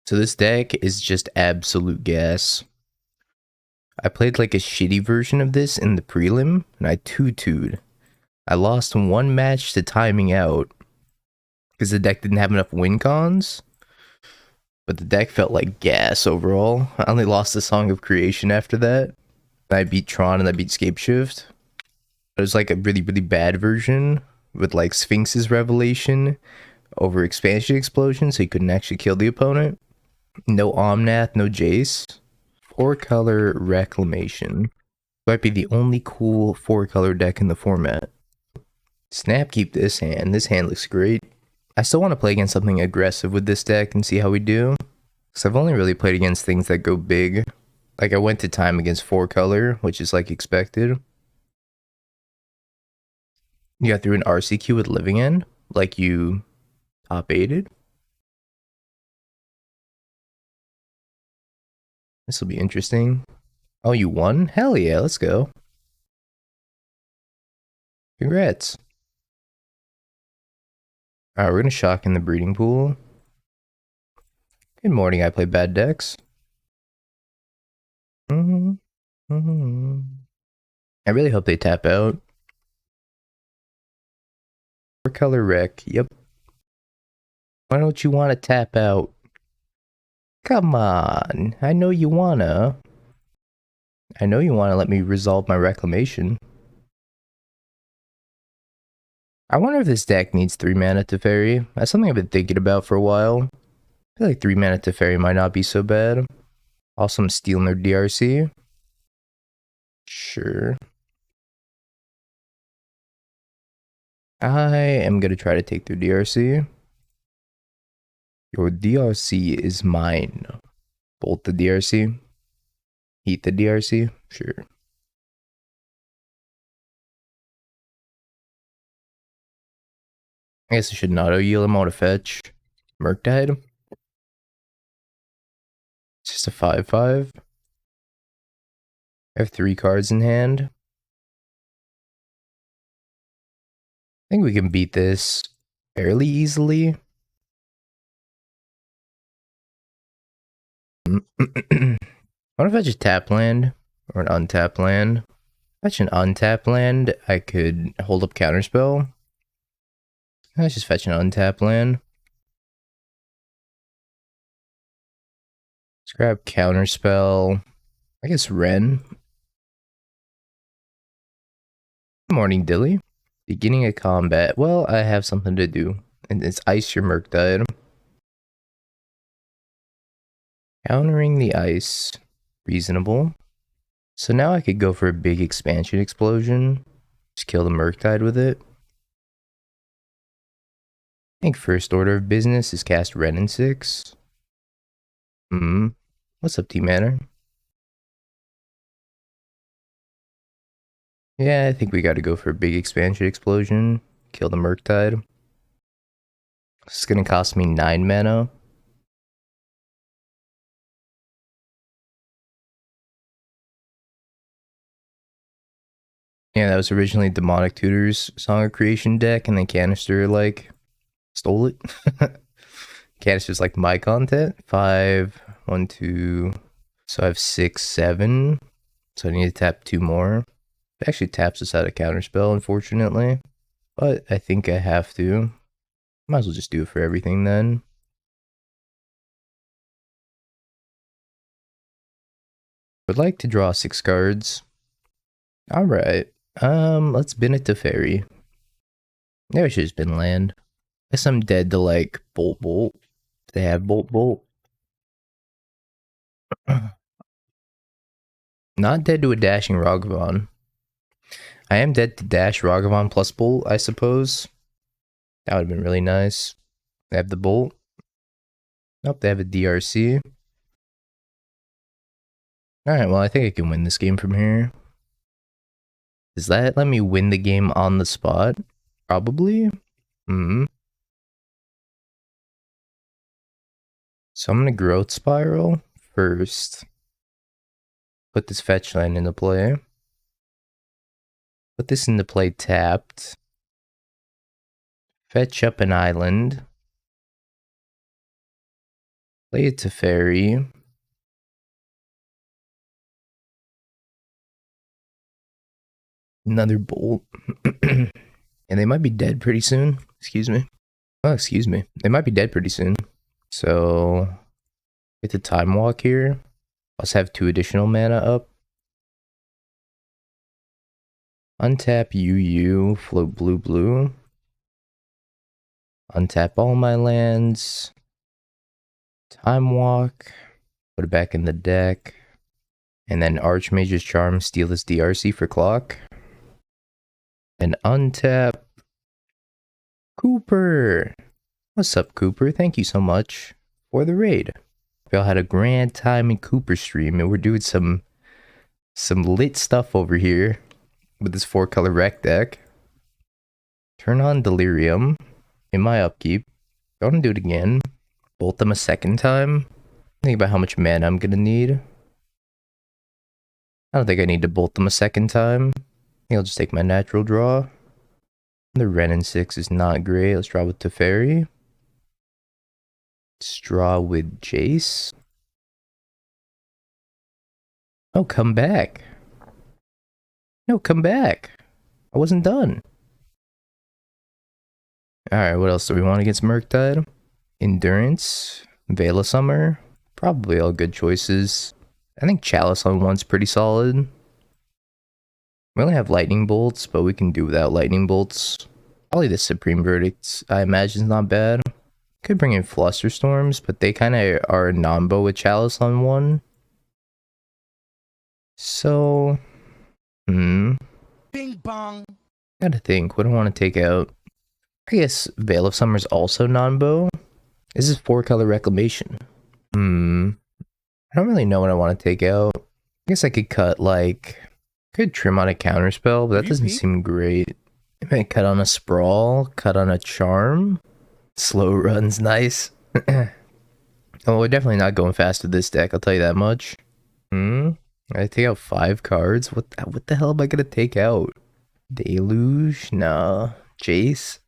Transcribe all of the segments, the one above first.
So this deck is just absolute gas. I played like a shitty version of this in the prelim, and I 2-2'd. I lost one match to timing out because the deck didn't have enough win cons, but the deck felt like gas overall. I only lost the Song of Creation after that. I beat Tron and I beat Scapeshift. It was like a really, really bad version with like Sphinx's Revelation over Expansion Explosion, so you couldn't actually kill the opponent. No Omnath, no Jace. 4-color Reclamation. Might be the only cool 4-color deck in the format. Snap keep this hand. This hand looks great. I still want to play against something aggressive with this deck and see how we do. Because I've only really played against things that go big. Like I went to time against 4-color, which is like expected. You got through an RCQ with Living End, like you top 8'd. This will be interesting. Oh, you won? Hell yeah, let's go. Congrats. Alright, we're gonna shock in the breeding pool. Good morning, I play bad decks. I really hope they tap out. 4-color wreck, yep. Why don't you want to tap out? Come on, I know you wanna. I know you wanna let me resolve my reclamation. I wonder if this deck needs 3 mana Teferi. That's something I've been thinking about for a while. I feel like 3 mana Teferi might not be so bad. Also, I'm stealing their DRC. Sure. I am gonna try to take their DRC. Your DRC is mine. Bolt the DRC. Heat the DRC. Sure. I guess I should auto yield him out of fetch. Murktide. It's just a 5/5. I have 3 cards in hand. I think we can beat this fairly easily. What if I just tap land or an untap land? Fetch an untap land, I could hold up counterspell. Let's just fetch an untap land. Let's grab counterspell. I guess Ren. Good morning, Dilly. Beginning of combat. Well, I have something to do. And it's ice your Murktide. Countering the ice. Reasonable. So now I could go for a big expansion explosion. Just kill the Murktide with it. I think first order of business is cast Ren in 6. What's up, T-Manner? Yeah, I think we gotta go for a big expansion explosion. Kill the Murktide. This is gonna cost me 9 mana. Yeah, that was originally Demonic Tutor's Song of Creation deck, and then Canister, like, stole it. Canister's like my content. 5, 1, 2. So I have 6, 7. So I need to tap 2 more. It actually taps us out of counterspell, unfortunately. But I think I have to. Might as well just do it for everything then. Would like to draw 6 cards. Alright. Let's bin it to Fairy. Maybe I should have been land. Guess I'm dead to like Bolt Bolt. They have Bolt Bolt. Not dead to a dashing Ragavan. I am dead to dash Ragavan plus Bolt, I suppose. That would have been really nice. They have the Bolt. Nope, they have a DRC. Alright, well, I think I can win this game from here. Does that let me win the game on the spot? Probably. So I'm gonna Growth Spiral first. Put this fetch land into play. Put this into play tapped. Fetch up an island. Play it to fairy. Another bolt. And they might be dead pretty soon. Excuse me. Oh, excuse me. They might be dead pretty soon. So, get the time walk here. Let's have 2 additional mana up. Untap UU, float blue blue. Untap all my lands. Time walk. Put it back in the deck. And then Archmage's Charm, steal this DRC for clock. And untap Cooper. What's up, Cooper? Thank you so much for the raid. We all had a grand time in Cooper stream, and we're doing some lit stuff over here with this 4-color rec deck. Turn on Delirium in my upkeep. Don't do it again. Bolt them a second time. Think about how much mana I'm gonna need. I don't think I need to bolt them a second time. I think I'll just take my natural draw. The Renin 6 is not great. Let's draw with Teferi. Let's draw with Jace. Oh, come back. No, come back. I wasn't done. Alright, what else do we want against Murktide? Endurance. Veil of Summer. Probably all good choices. I think Chalice on 1's pretty solid. We only have lightning bolts, but we can do without lightning bolts. Probably the Supreme Verdict, I imagine, is not bad. Could bring in Flusterstorms, but they kind of are a nombo with Chalice on 1. So, Bing bong. Gotta think, what do I want to take out? I guess Veil of Summer's also non-bow. This is 4-color Reclamation. I don't really know what I want to take out. I guess I could cut, like... Could trim on a counterspell, but that doesn't seem great. I might cut on a Sprawl, cut on a Charm. Slow run's nice. Oh, we're definitely not going fast with this deck, I'll tell you that much. I take out 5 cards? What the hell am I gonna take out? Deluge? Nah. Jace?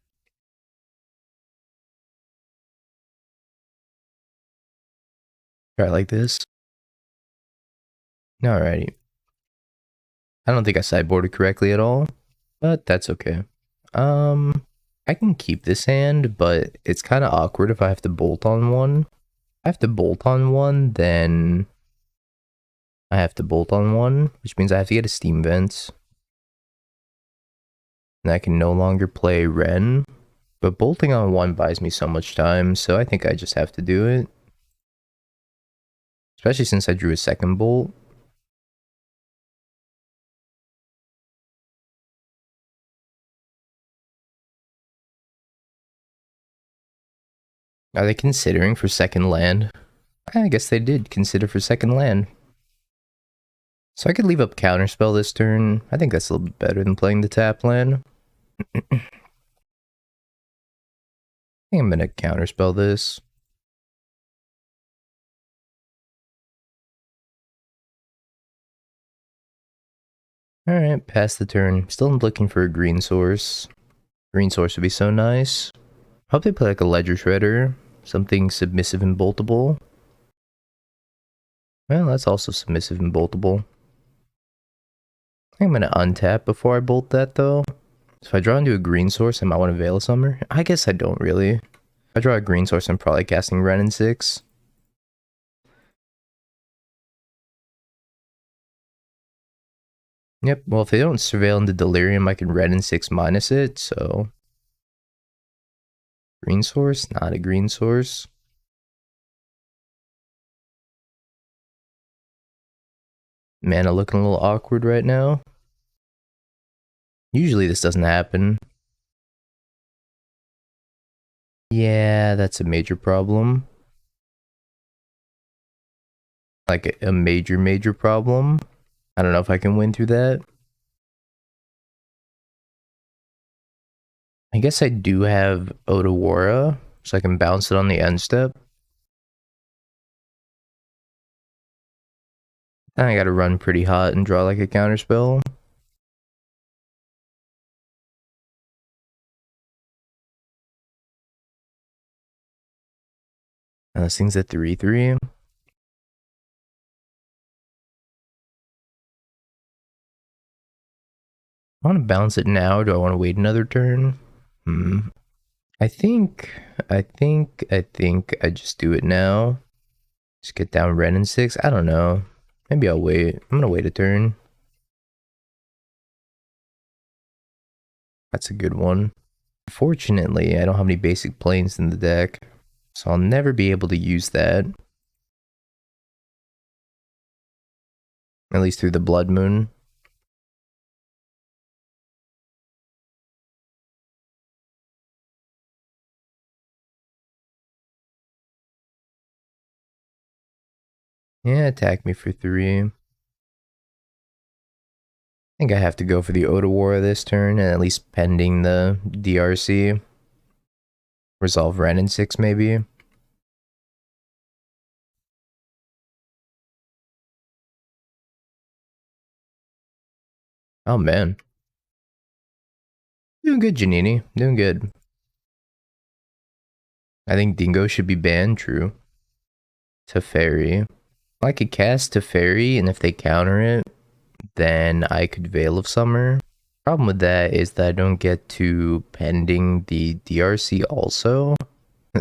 Try like this. Alrighty. I don't think I sideboarded correctly at all, but that's okay. I can keep this hand, but it's kind of awkward if I have to bolt on 1. If I have to bolt on 1, then I have to bolt on 1, which means I have to get a Steam Vent. And I can no longer play Ren, but bolting on 1 buys me so much time, so I think I just have to do it. Especially since I drew a second bolt. Are they considering for second land? I guess they did consider for second land. So I could leave up Counterspell this turn. I think that's a little bit better than playing the tap land. I think I'm gonna Counterspell this. Alright, pass the turn. Still looking for a green source. Green source would be so nice. Hope they play like a Ledger Shredder. Something submissive and boltable. Well, that's also submissive and boltable. I think I'm gonna untap before I bolt that though. So if I draw into a green source, I might want to Veil of Summer. I guess I don't really. If I draw a green source, I'm probably casting Renin 6. Yep, well if they don't Surveil into Delirium, I can Renin 6 minus it, so... Green source? Not a green source. Mana looking a little awkward right now. Usually this doesn't happen. Yeah, that's a major problem. Like a major problem. I don't know if I can win through that. I guess I do have Otawara, so I can bounce it on the end step. Then I gotta run pretty hot and draw like a counterspell. This thing's a 3/3. I want to bounce it now, or do I want to wait another turn? I think I just do it now. Just get down red and 6. I don't know. Maybe I'll wait. I'm gonna wait a turn. That's a good one. Unfortunately, I don't have any basic planes in the deck, so I'll never be able to use that. At least through the Blood Moon. Yeah, attack me for 3. I think I have to go for the Otawara this turn, and at least pending the DRC. Resolve Ren in 6, maybe. Oh, man. Doing good, Janini. Doing good. I think Dingo should be banned, true. Teferi. I could cast Teferi, and if they counter it, then I could Veil of Summer. Problem with that is that I don't get to pending the DRC also.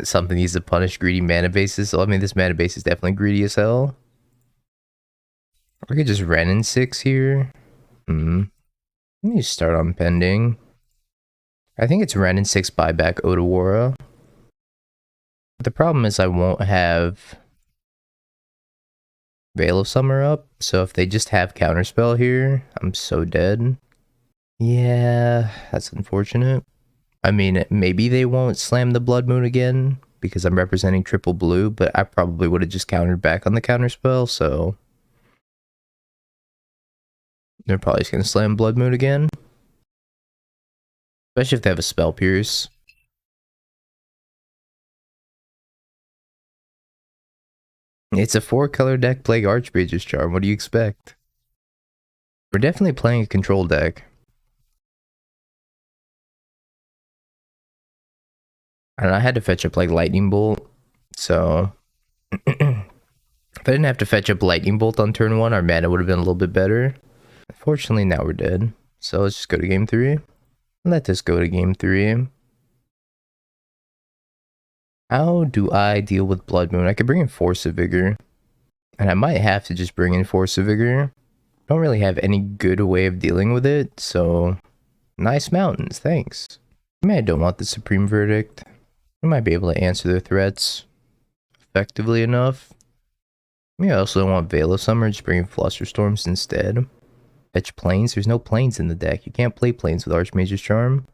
Something needs to punish greedy mana bases. So I mean, this mana base is definitely greedy as hell. I could just Ren in 6 here. Let me start on pending. I think it's Ren in 6 buyback Otawara. But the problem is I won't have Veil of Summer up, so if they just have Counterspell here, I'm so dead. Yeah, that's unfortunate. I mean, maybe they won't slam the Blood Moon again, because I'm representing triple blue, but I probably would have just countered back on the Counterspell, so they're probably just going to slam Blood Moon again. Especially if they have a Spell Pierce. It's a 4-color deck, Plague Archmage's Charm. What do you expect? We're definitely playing a control deck. And I had to fetch up like Lightning Bolt, so if I didn't have to fetch up Lightning Bolt on turn 1, our mana would have been a little bit better. Unfortunately, now we're dead. So let's just go to game 3. Let us go to game 3. How do I deal with Blood Moon? I could bring in Force of Vigor. And I might have to just bring in Force of Vigor. Don't really have any good way of dealing with it, so nice mountains, thanks. I mean, I don't want the Supreme Verdict. I might be able to answer their threats effectively enough. Maybe I also don't want Veil of Summer, just bring in Flusterstorms instead. Fetch Plains. There's no Plains in the deck. You can't play Plains with Archmage's Charm.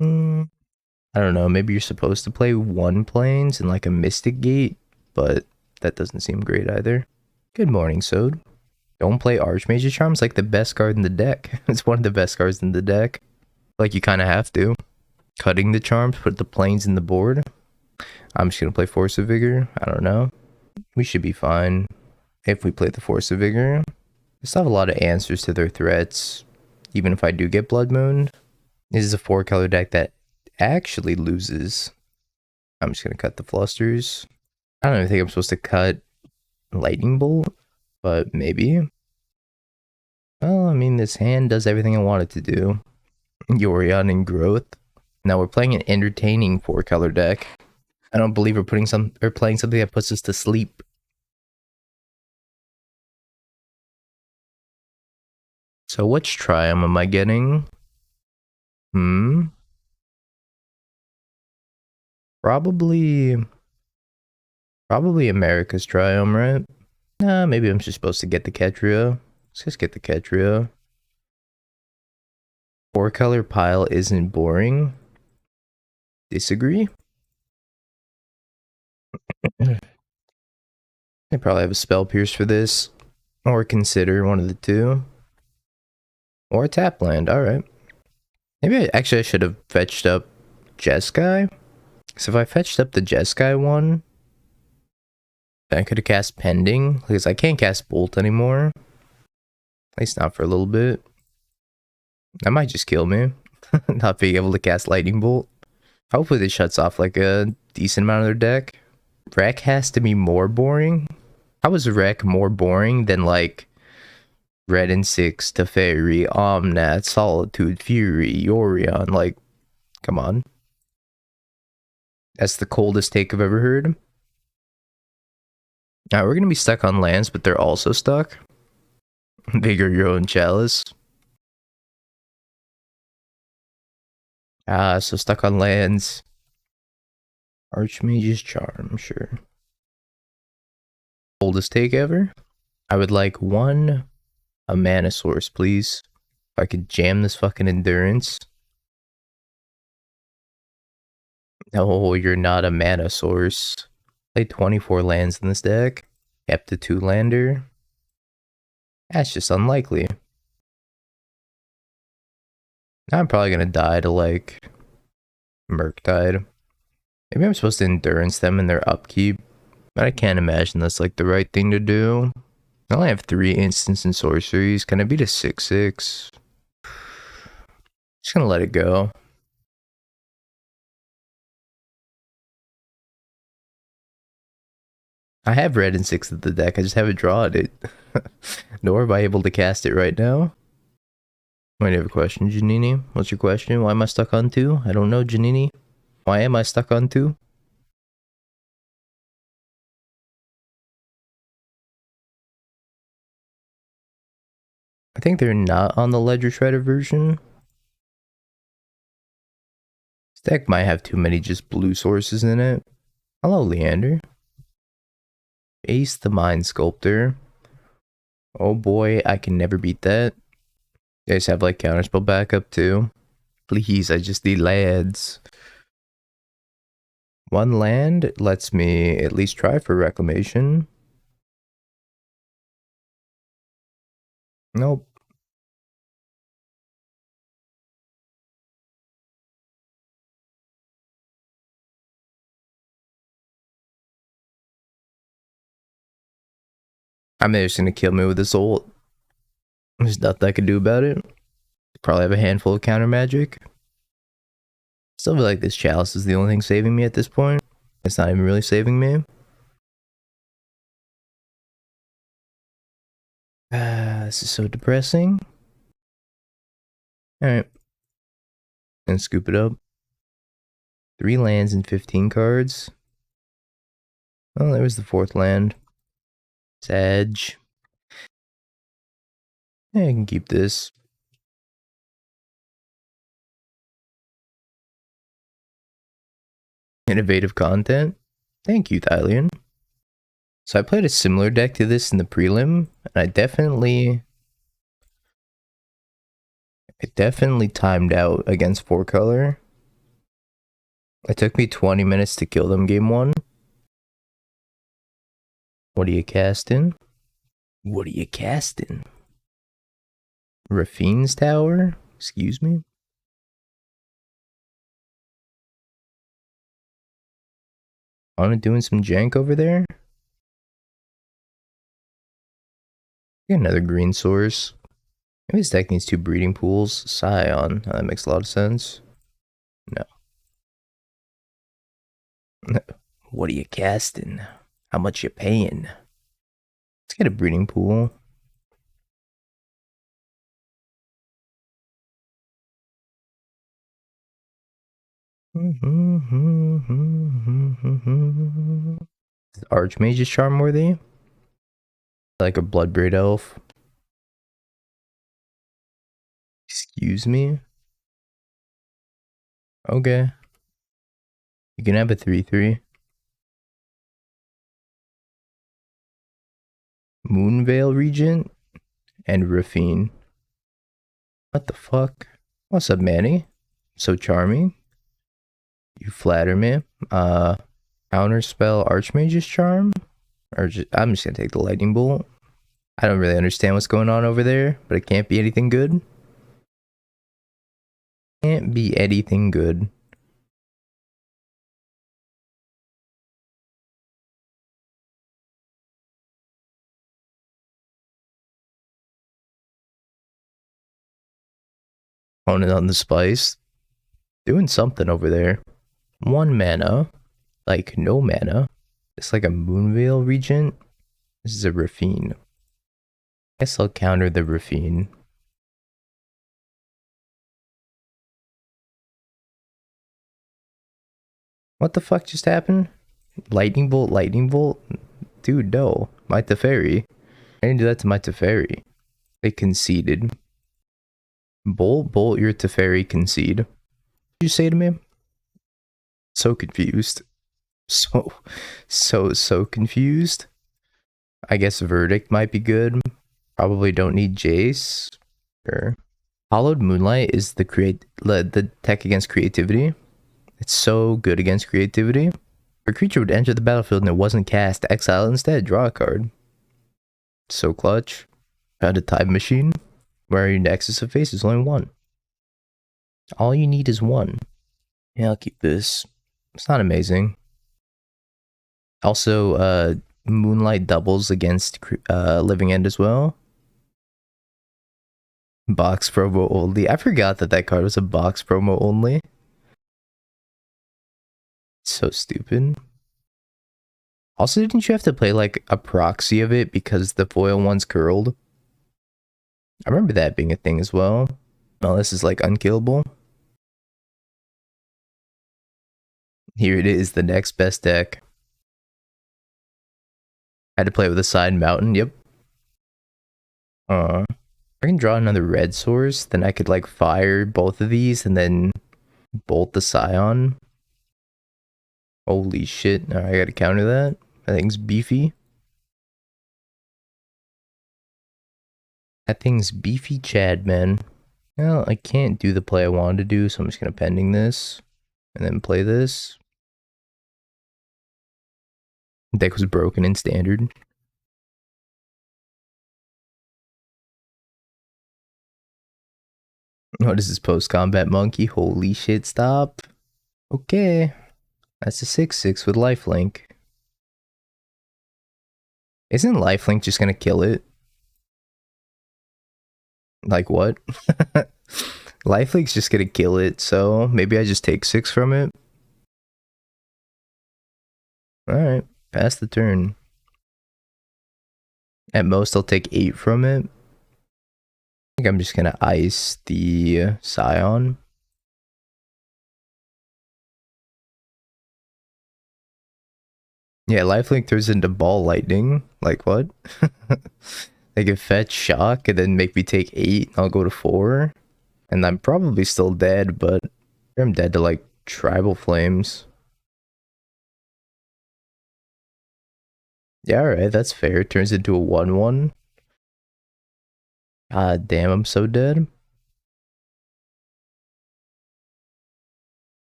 I don't know, maybe you're supposed to play 1 Plains and like a Mystic Gate, but that doesn't seem great either. Good morning, Sode. Don't play Archmage's Charm. It's like the best card in the deck. It's one of the best cards in the deck. Like, you kind of have to. Cutting the charms, put the Plains in the board. I'm just going to play Force of Vigor. I don't know. We should be fine if we play the Force of Vigor. I still have a lot of answers to their threats, even if I do get Blood Moon. This is a 4-color deck that actually loses. I'm just going to cut the Flusters. I don't even think I'm supposed to cut Lightning Bolt, but maybe. Well, I mean, this hand does everything I want it to do. Yorion and Growth. Now we're playing an entertaining 4-color deck. I don't believe we're playing something that puts us to sleep. So which Triumph am I getting? Probably America's Triumph, right? Nah, maybe I'm just supposed to get the Ketria. Let's just get the Ketria. 4-color pile isn't boring. Disagree? I probably have a Spell Pierce for this. Or consider one of the two. Or a tap land, alright. Maybe I should have fetched up Jeskai. So if I fetched up the Jeskai one, then I could have cast Pending, because I can't cast Bolt anymore. At least not for a little bit. That might just kill me. Not being able to cast Lightning Bolt. Hopefully this shuts off like a decent amount of their deck. Wreck has to be more boring. How is Wreck more boring than like Red and Six, Teferi, Omnat, Solitude, Fury, Yorion? Like, come on. That's the coldest take I've ever heard. Now we're gonna be stuck on lands, but they're also stuck. Vigor your own chalice. So stuck on lands. Archmage's Charm, sure. Coldest take ever. I would like a mana source, please. If I could jam this fucking endurance. No, you're not a mana source. Play 24 lands in this deck. Kept a 2-lander. That's just unlikely. Now I'm probably gonna die to like Murktide. Maybe I'm supposed to endurance them in their upkeep, but I can't imagine that's like the right thing to do. I only have 3 instants and sorceries. Can I beat a 6/6? Just gonna let it go. I have red and 6 of the deck, I just haven't drawn it. Nor am I able to cast it right now. Wait, you have a question, Janini? What's your question? Why am I stuck on 2? I don't know, Janini. Why am I stuck on 2? I think they're not on the Ledger Shredder version. This deck might have too many just blue sources in it. Hello, Leander. Ace the Mind Sculptor. Oh boy, I can never beat that. You guys have like counterspell backup too? Please, I just need lands. 1 land lets me at least try for Reclamation. Nope. I'm just gonna kill me with this ult. There's nothing I can do about it. Probably have a handful of counter magic. Still feel like this chalice is the only thing saving me at this point. It's not even really saving me. This is so depressing. Alright. And scoop it up. 3 lands and 15 cards. Oh, there was the 4th land. Sag. Yeah, I can keep this. Innovative content. Thank you, Thylian. So I played a similar deck to this in the prelim, and I definitely timed out against 4-color. It took me 20 minutes to kill them game 1. What are you casting? What are you casting? Rafine's Tower? Excuse me? I'm doing some jank over there? Get another green source. Maybe this deck needs 2 breeding pools. Scion. Oh, that makes a lot of sense. No. What are you casting? How much you paying? Let's get a breeding pool. Archmage is charm worthy. Like a Bloodbraid elf. Excuse me? Okay. You can have a 3/3. Moonveil Regent and Rafine. What the fuck? What's up, Manny? So charming. You flatter me. Counterspell Archmage's Charm? Or I'm just gonna take the Lightning Bolt. I don't really understand what's going on over there, but it can't be anything good. Can't be anything good. Opponent on the spice. Doing something over there. 1 mana. Like, no mana. It's like a Moonveil Regent. This is a Raffine. Guess I'll counter the Raffine. What the fuck just happened? Lightning Bolt, Lightning Bolt? Dude, no. My Teferi. I didn't do that to my Teferi. They conceded. Bolt, Bolt, your Teferi concede. What did you say to me? So confused. So confused. I guess Verdict might be good. Probably don't need Jace. Sure. Hollowed Moonlight is the tech against creativity. It's so good against creativity. If a creature would enter the battlefield and it wasn't cast, exile it instead, draw a card. So clutch. Found a time machine. Where your nexus of face is only one. All you need is one. Yeah, I'll keep this. It's not amazing. Also, Moonlight doubles against Living End as well. Box promo only. I forgot that card was a box promo only. So stupid. Also, didn't you have to play like a proxy of it because the foil one's curled? I remember that being a thing as well. Oh, this is like unkillable. Here it is, the next best deck. I had to play with a side mountain, yep. I can draw another red source, then I could like fire both of these and then bolt the Scion. Holy shit, I gotta counter that. That thing's beefy. That thing's beefy Chad, man. Well, I can't do the play I wanted to do, so I'm just gonna pending this. And then play this. Deck was broken in standard. What is this post-combat monkey? Holy shit, stop. Okay. That's a 6/6 with lifelink. Isn't lifelink just gonna kill it? Like what? Lifelink's just gonna kill it, so maybe I just take 6 from it. Alright, pass the turn. At most, I'll take 8 from it. I think I'm just gonna ice the Scion. Yeah, lifelink turns into ball lightning. Like what? They can fetch shock and then make me take 8. I'll go to 4. And I'm probably still dead, but I'm dead to like tribal flames. Yeah, alright, that's fair. Turns into a 1/1. God damn, I'm so dead.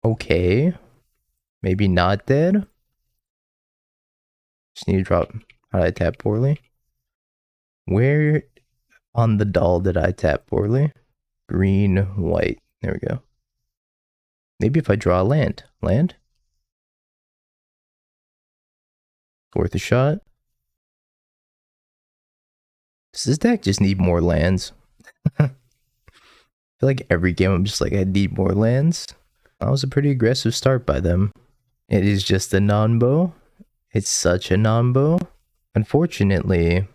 Okay. Maybe not dead. Just need to drop. How did I tap poorly? Where on the doll did I tap poorly? Green, white. There we go. Maybe if I draw a land. Land? Worth a shot. Does this deck just need more lands? I feel like every game I'm just like, I need more lands. That was a pretty aggressive start by them. It is just a non-bow. It's such a non-bow. Unfortunately,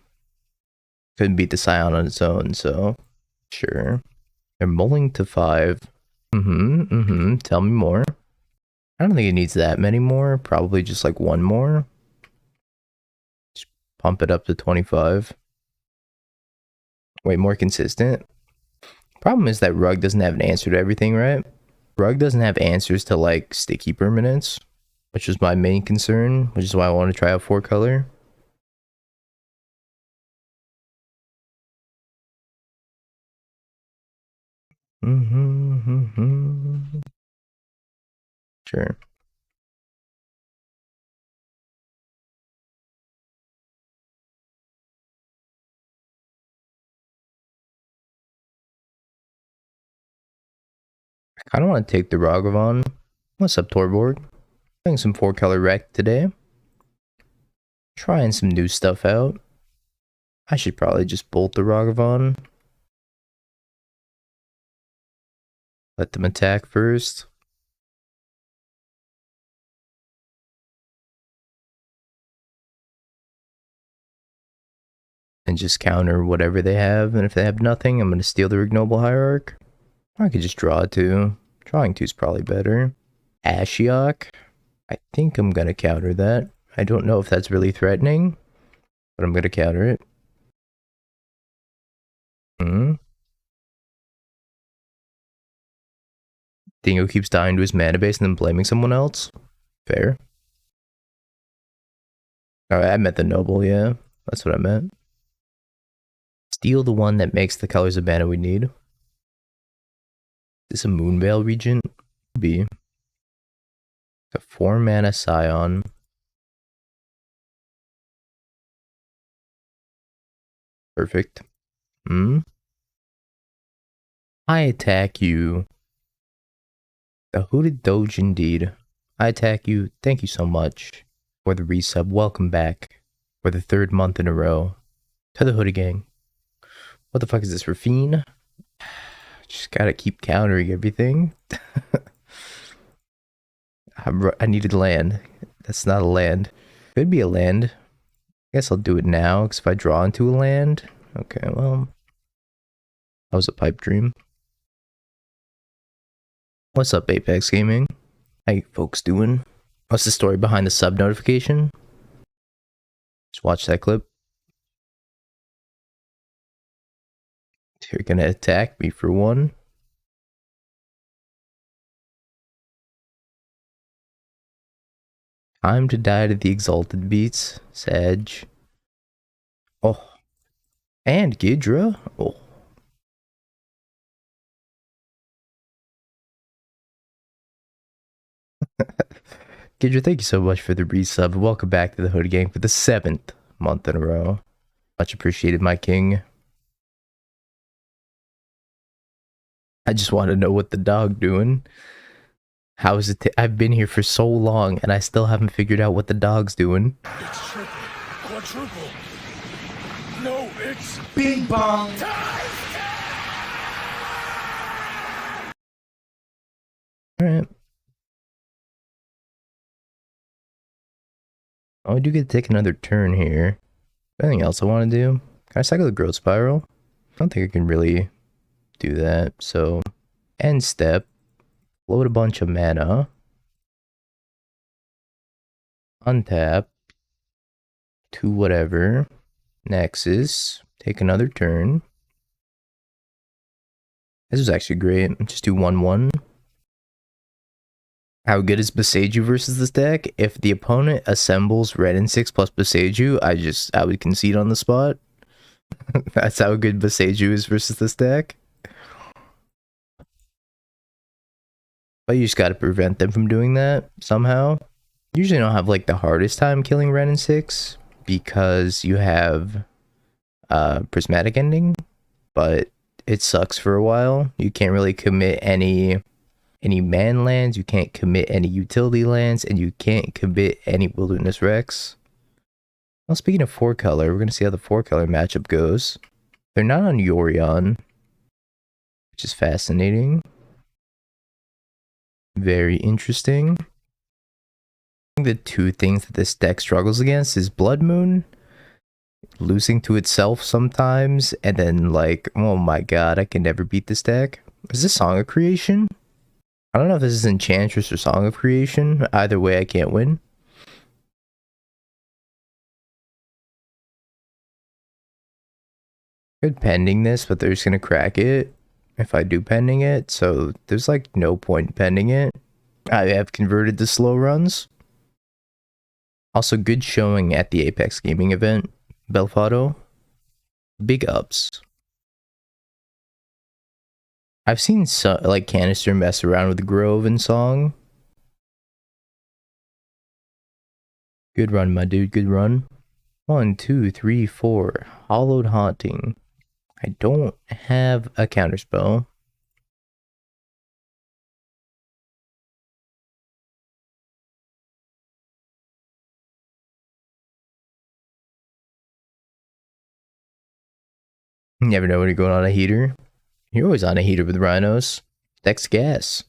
couldn't beat the Scion on its own, so sure. They're mulling to 5. Tell me more. I don't think it needs that many more. Probably just like one more. Just pump it up to 25. Way more consistent. Problem is that Rug doesn't have an answer to everything, right? Rug doesn't have answers to like sticky permanents, which was my main concern, which is why I want to try out 4-color. Sure. I kind of want to take the Ragavan. What's up, Torborg? Playing some 4-color rec today. Trying some new stuff out. I should probably just bolt the Ragavan. Let them attack first. and just counter whatever they have. And if they have nothing, I'm going to steal the Ignoble Hierarch. I could just draw 2. Drawing 2 is probably better. Ashiok. I think I'm going to counter that. I don't know if that's really threatening, but I'm going to counter it. Dingo keeps dying to his mana base and then blaming someone else. Fair. Oh, I meant the noble, yeah. That's what I meant. Steal the one that makes the colors of mana we need. Is this a Moonveil Regent? B. A 4 mana Scion. Perfect. I attack you. The Hooded Doge indeed. I attack you. Thank you so much for the resub. Welcome back for the 3rd month in a row to the Hooded Gang. What the fuck is this, Rafine? Just gotta keep countering everything. I needed land. That's not a land. Could be a land. I guess I'll do it now, because if I draw into a land... Okay, well... That was a pipe dream. What's up, Apex Gaming? How you folks doing? What's the story behind the sub notification? Just watch that clip. You're gonna attack me for 1. Time to die to the exalted beats, Sag. Oh. And Ghidra? Oh. Ghidra, thank you so much for the resub. Welcome back to the Hood Gang for the 7th month in a row. Much appreciated, my king. I just want to know what the dog doing. How is it? I've been here for so long and I still haven't figured out what the dog's doing. It's triple, quadruple. No, it's Bing bong. Alright. Oh, I do get to take another turn here. Anything else I want to do? Can I cycle the growth spiral? I don't think I can really do that. So, end step. Load a bunch of mana. Untap. To whatever. Nexus. Take another turn. This was actually great. Just do 1-1. How good is Boseiju versus this deck? If the opponent assembles red and 6 plus Boseiju, I would concede on the spot. That's how good Boseiju is versus this deck. But you just gotta prevent them from doing that somehow. Usually don't have like the hardest time killing red and 6 because you have prismatic ending, but it sucks for a while. You can't really commit any man lands, you can't commit any utility lands, and you can't commit any wilderness Rex. Well, speaking of 4-color, we're gonna see how the 4-color matchup goes. They're not on Yorion, which is fascinating. Very interesting. I think the 2 things that this deck struggles against is Blood Moon, losing to itself sometimes, and then like, oh my god, I can never beat this deck. Is this Song of Creation? I don't know if this is Enchantress or Song of Creation. Either way, I can't win. Could pending this, but they're just gonna crack it if I do pending it. So there's like no point pending it. I have converted to slow runs. Also, good showing at the Apex Gaming event, Belfado. Big ups. I've seen like Canister mess around with Grove and Song. Good run, my dude. Good run. 1, 2, 3, 4. Hollowed Haunting. I don't have a counterspell. You never know when you're going on a heater. You're always on a heater with rhinos. Dex gas.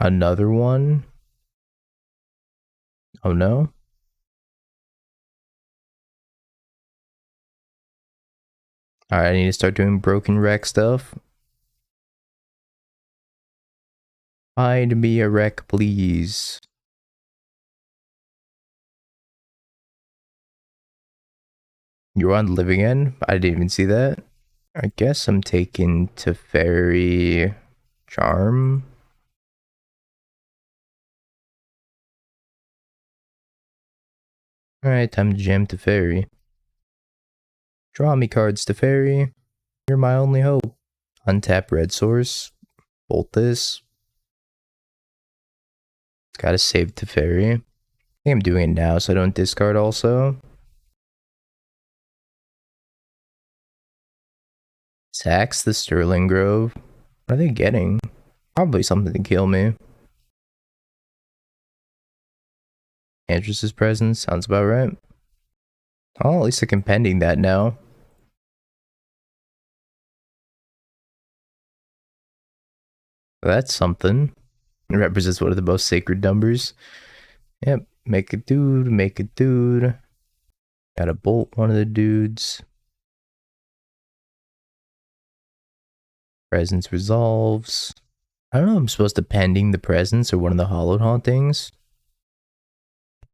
Another one. Oh no. Alright, I need to start doing broken wreck stuff. Find me a wreck, please. You're on living end? I didn't even see that. I guess I'm taking Teferi Charm. Alright, time to jam Teferi. Draw me cards, Teferi. You're my only hope. Untap red source. Bolt this. Gotta save Teferi. I think I'm doing it now so I don't discard also. Sax the Sterling Grove. What are they getting? Probably something to kill me. Andress's presence sounds about right. Oh, at least I can pending that now. That's something. It represents one of the most sacred numbers. Yep, make a dude, make a dude. Gotta bolt one of the dudes. Presence resolves. I don't know if I'm supposed to pending the presence or one of the hollowed hauntings.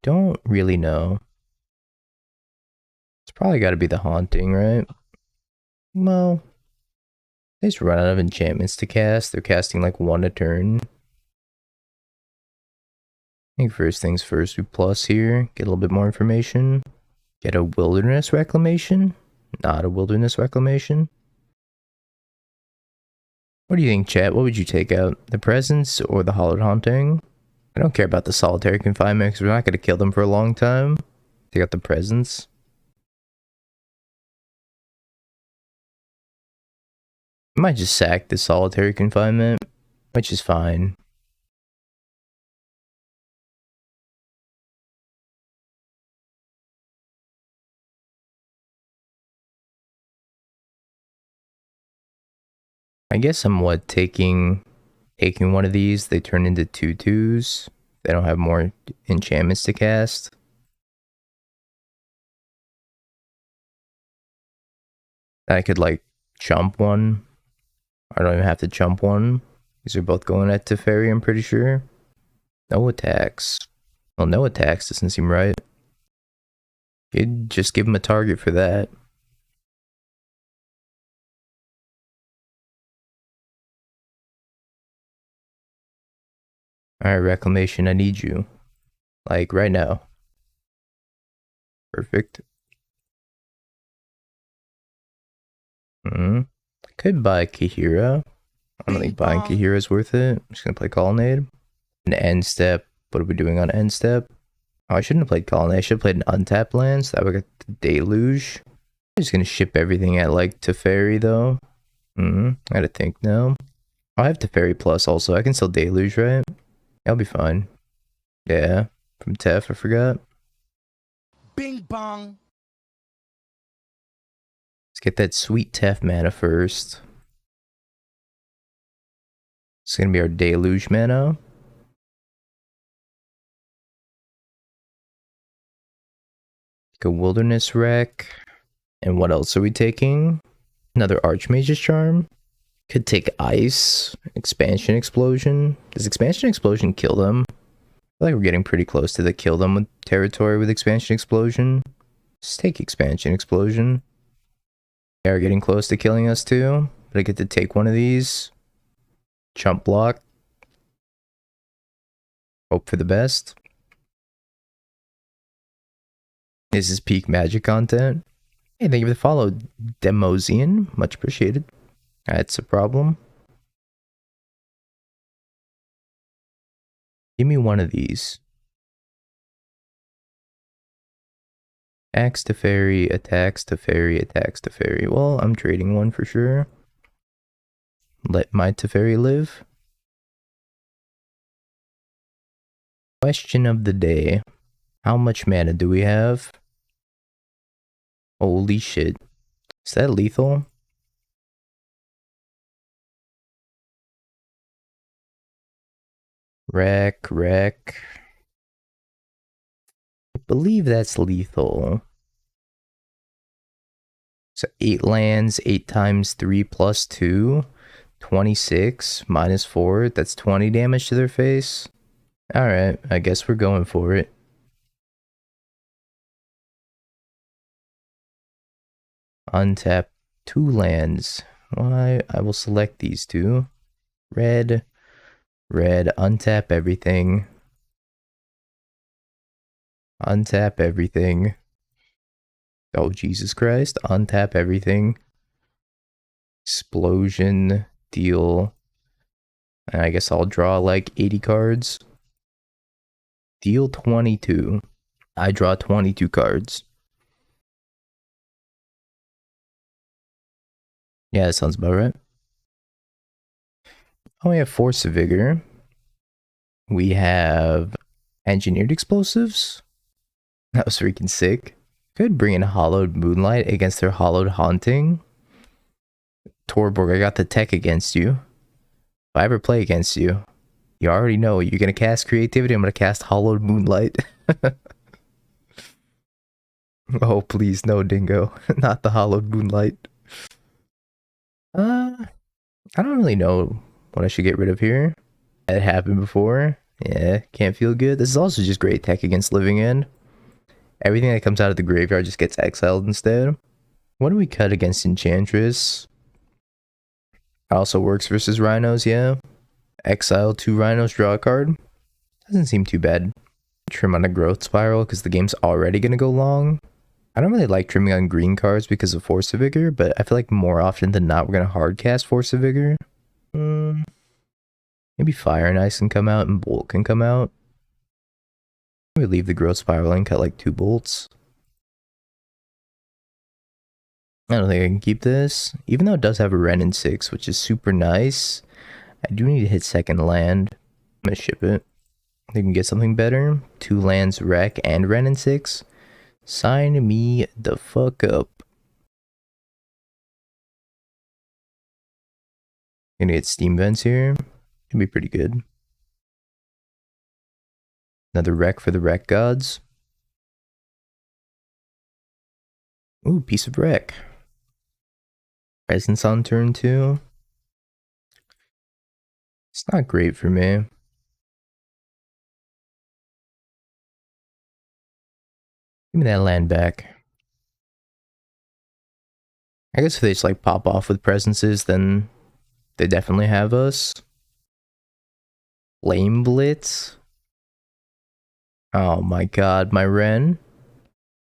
Don't really know. It's probably gotta be the haunting, right? Well, they just run out of enchantments to cast. They're casting like one a turn. I think first things first, we plus here. Get a little bit more information. Get a wilderness reclamation? Not a wilderness reclamation. What do you think, chat? What would you take out? The presence or the hollowed haunting? I don't care about the solitary confinement because we're not going to kill them for a long time. Take out the presence. I might just sack the solitary confinement, which is fine. I guess I'm taking one of these. They turn into 2/2s. They don't have more enchantments to cast. I could like jump one. I don't even have to jump one. These are both going at Teferi, I'm pretty sure. No attacks. Well, no attacks doesn't seem right. You'd just give him a target for that. Alright, Reclamation, I need you. Like, right now. Perfect. Could buy Kahira. I don't think buying Kahira is worth it. I'm just gonna play Colonnade. An end step. What are we doing on end step? Oh, I shouldn't have played Colonnade. I should have played an untapped land, so that would get the Deluge. I'm just gonna ship everything at like Teferi though. I gotta think now. I have Teferi Plus also. I can still Deluge, right? I'll be fine. Yeah, from Tef, I forgot. Bing bong. Let's get that sweet Tef mana first. It's gonna be our Deluge mana. Take a Wilderness Wreck. And what else are we taking? Another Archmage's Charm. Could take Ice. Expansion Explosion. Does Expansion Explosion kill them? I feel like we're getting pretty close to the kill them with territory with Expansion Explosion. Just take Expansion Explosion. They are getting close to killing us too. But I get to take one of these. Chump block. Hope for the best. This is peak magic content. Hey, thank you for the follow, Demosian. Much appreciated. That's a problem. Give me one of these. Attacks Teferi, attacks Teferi, attacks Teferi. Well, I'm trading one for sure. Let my Teferi live. Question of the day. How much mana do we have? Holy shit. Is that lethal? Wreck. believe that's lethal. So 8 lands, 8 times 3 plus 2, 26 minus 4. That's 20 damage to their face. Alright, I guess we're going for it. Untap 2 lands. Why? I will select these two. Red, red, untap everything. Untap everything. Oh, Jesus Christ. Untap everything. Explosion, deal. And I guess I'll draw like 80 cards. Deal 22. I draw 22 cards. Yeah, that sounds about right. Oh, we have Force of Vigor. We have Engineered Explosives. That was freaking sick. Could bring in Hollowed Moonlight against their Hollowed Haunting. Torborg, I got the tech against you. If I ever play against you, you already know you're going to cast Creativity. I'm going to cast Hollowed Moonlight. Oh, please, no, Dingo. Not the Hollowed Moonlight. I don't really know what I should get rid of here. That happened before. Yeah, can't feel good. This is also just great tech against Living End. Everything that comes out of the graveyard just gets exiled instead. What do we cut against Enchantress? Also works versus Rhinos, yeah. Exile 2 Rhinos, draw a card. Doesn't seem too bad. Trim on a Growth Spiral because the game's already going to go long. I don't really like trimming on green cards because of Force of Vigor, but I feel like more often than not we're going to hardcast Force of Vigor. Maybe Fire and Ice can come out and Bolt can come out. We leave the Growth Spiral and cut like 2 bolts. I don't think I can keep this. Even though it does have a Ren in 6, which is super nice, I do need to hit second land. I'm going to ship it. I think we can get something better. 2 lands, Wreck, and Ren in 6. Sign me the fuck up. Gonna get Steam Vents here. Can be pretty good. Another Wreck for the Wreck Gods. Ooh, piece of Wreck. Presence on turn 2. It's not great for me. Give me that land back. I guess if they just like pop off with presences, then they definitely have us. Flame Blitz. Oh my god, my Ren.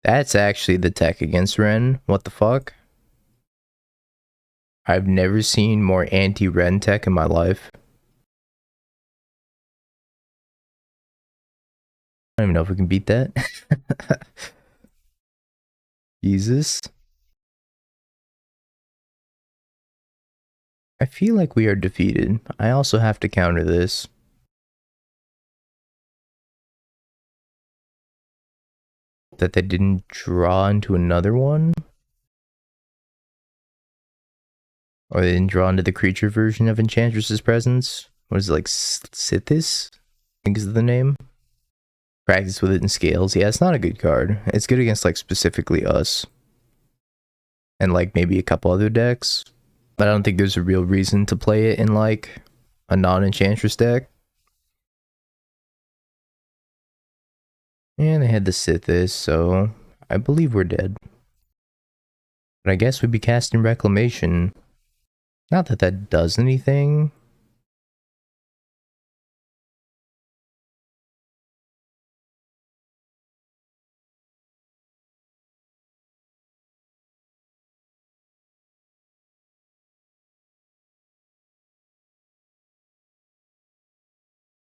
That's actually the tech against Ren. What the fuck? I've never seen more anti-Ren tech in my life. I don't even know if we can beat that. Jesus. I feel like we are defeated. I also have to counter this. That they didn't draw into another one? Or they didn't draw into the creature version of Enchantress's Presence? What is it, like Sithis? I think is the name. Practice with it in Scales. Yeah, it's not a good card. It's good against like specifically us. And like maybe a couple other decks. But I don't think there's a real reason to play it in like a non-Enchantress deck. And they had the Sithis, so I believe we're dead. But I guess we'd be casting Reclamation. Not that that does anything.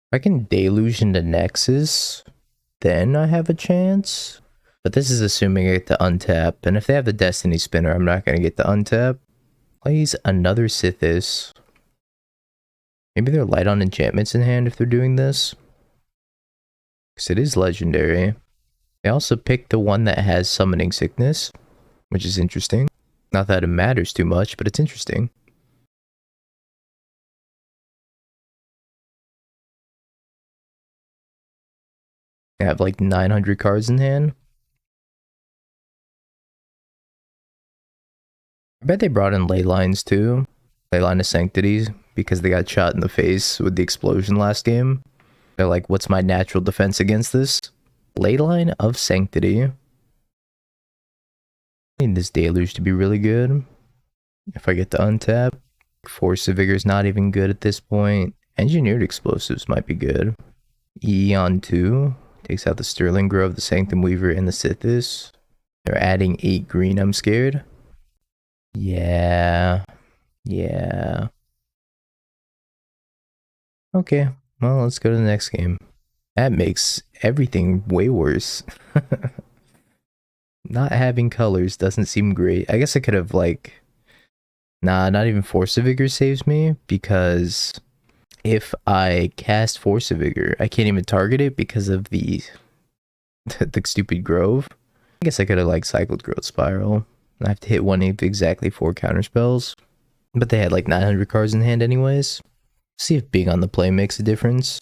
If I can Deluge into Nexus, then I have a chance. But this is assuming I get to untap, and if they have the Destiny Spinner, I'm not going to get to untap. Plays another Sithis. Maybe they're light on enchantments in hand if they're doing this. Because it is legendary. They also picked the one that has Summoning Sickness, which is interesting. Not that it matters too much, but it's interesting. I have like 900 cards in hand. I bet they brought in ley lines too. Leyline of Sanctity, because they got shot in the face with the explosion last game. They're like, what's my natural defense against this? Leyline of Sanctity. I need this Deluge to be really good. If I get to untap. Force of Vigor is not even good at this point. Engineered Explosives might be good. Eon 2 takes out the Sterling Grove, the Sanctum Weaver, and the Sithis. They're adding 8 green, I'm scared. Yeah. Okay, well, let's go to the next game. That makes everything way worse. Not having colors doesn't seem great. I guess I could have, like... Nah, not even Force of Vigor saves me, because if I cast Force of Vigor, I can't even target it because of the stupid Grove. I guess I could have, like, cycled Growth Spiral. I have to hit one of exactly 4 counterspells. But they had, like, 900 cards in hand anyways. See if being on the play makes a difference.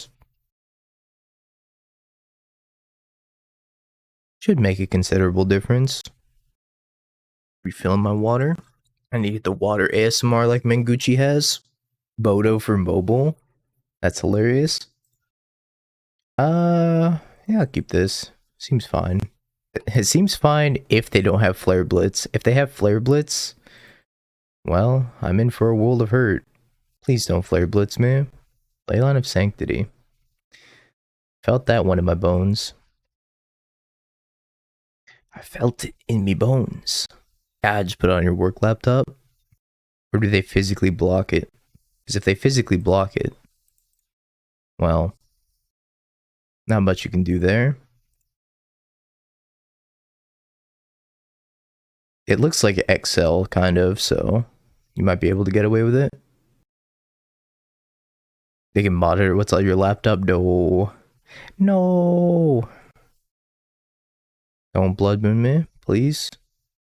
Should make a considerable difference. Refilling my water. I need to get the water ASMR like Menguchi has. Bodo for mobile. That's hilarious. Yeah, I'll keep this. Seems fine. It seems fine if they don't have Flare Blitz. If they have Flare Blitz, well, I'm in for a world of hurt. Please don't Flare Blitz me. Leyline of Sanctity. Felt that one in my bones. I felt it in me bones. Just put it on your work laptop. Or do they physically block it? Because if they physically block it, well, not much you can do there. It looks like Excel, kind of, so you might be able to get away with it. They can monitor what's on your laptop. No. No. Don't blood moon me, please.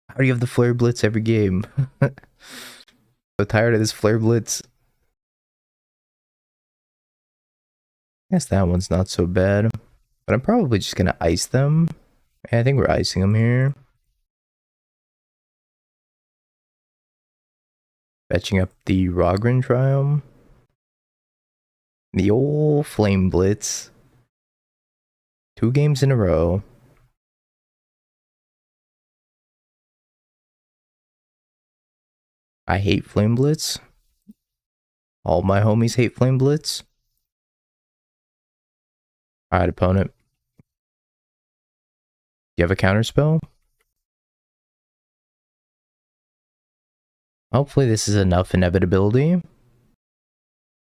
How do you have the Flare Blitz every game? So tired of this Flare Blitz. I guess that one's not so bad. But I'm probably just gonna ice them. I think we're icing them here. Fetching up the Rogren Triumph. The old Flame Blitz. 2 games in a row. I hate Flame Blitz. All my homies hate Flame Blitz. Alright, opponent. You have a counterspell? Hopefully this is enough inevitability.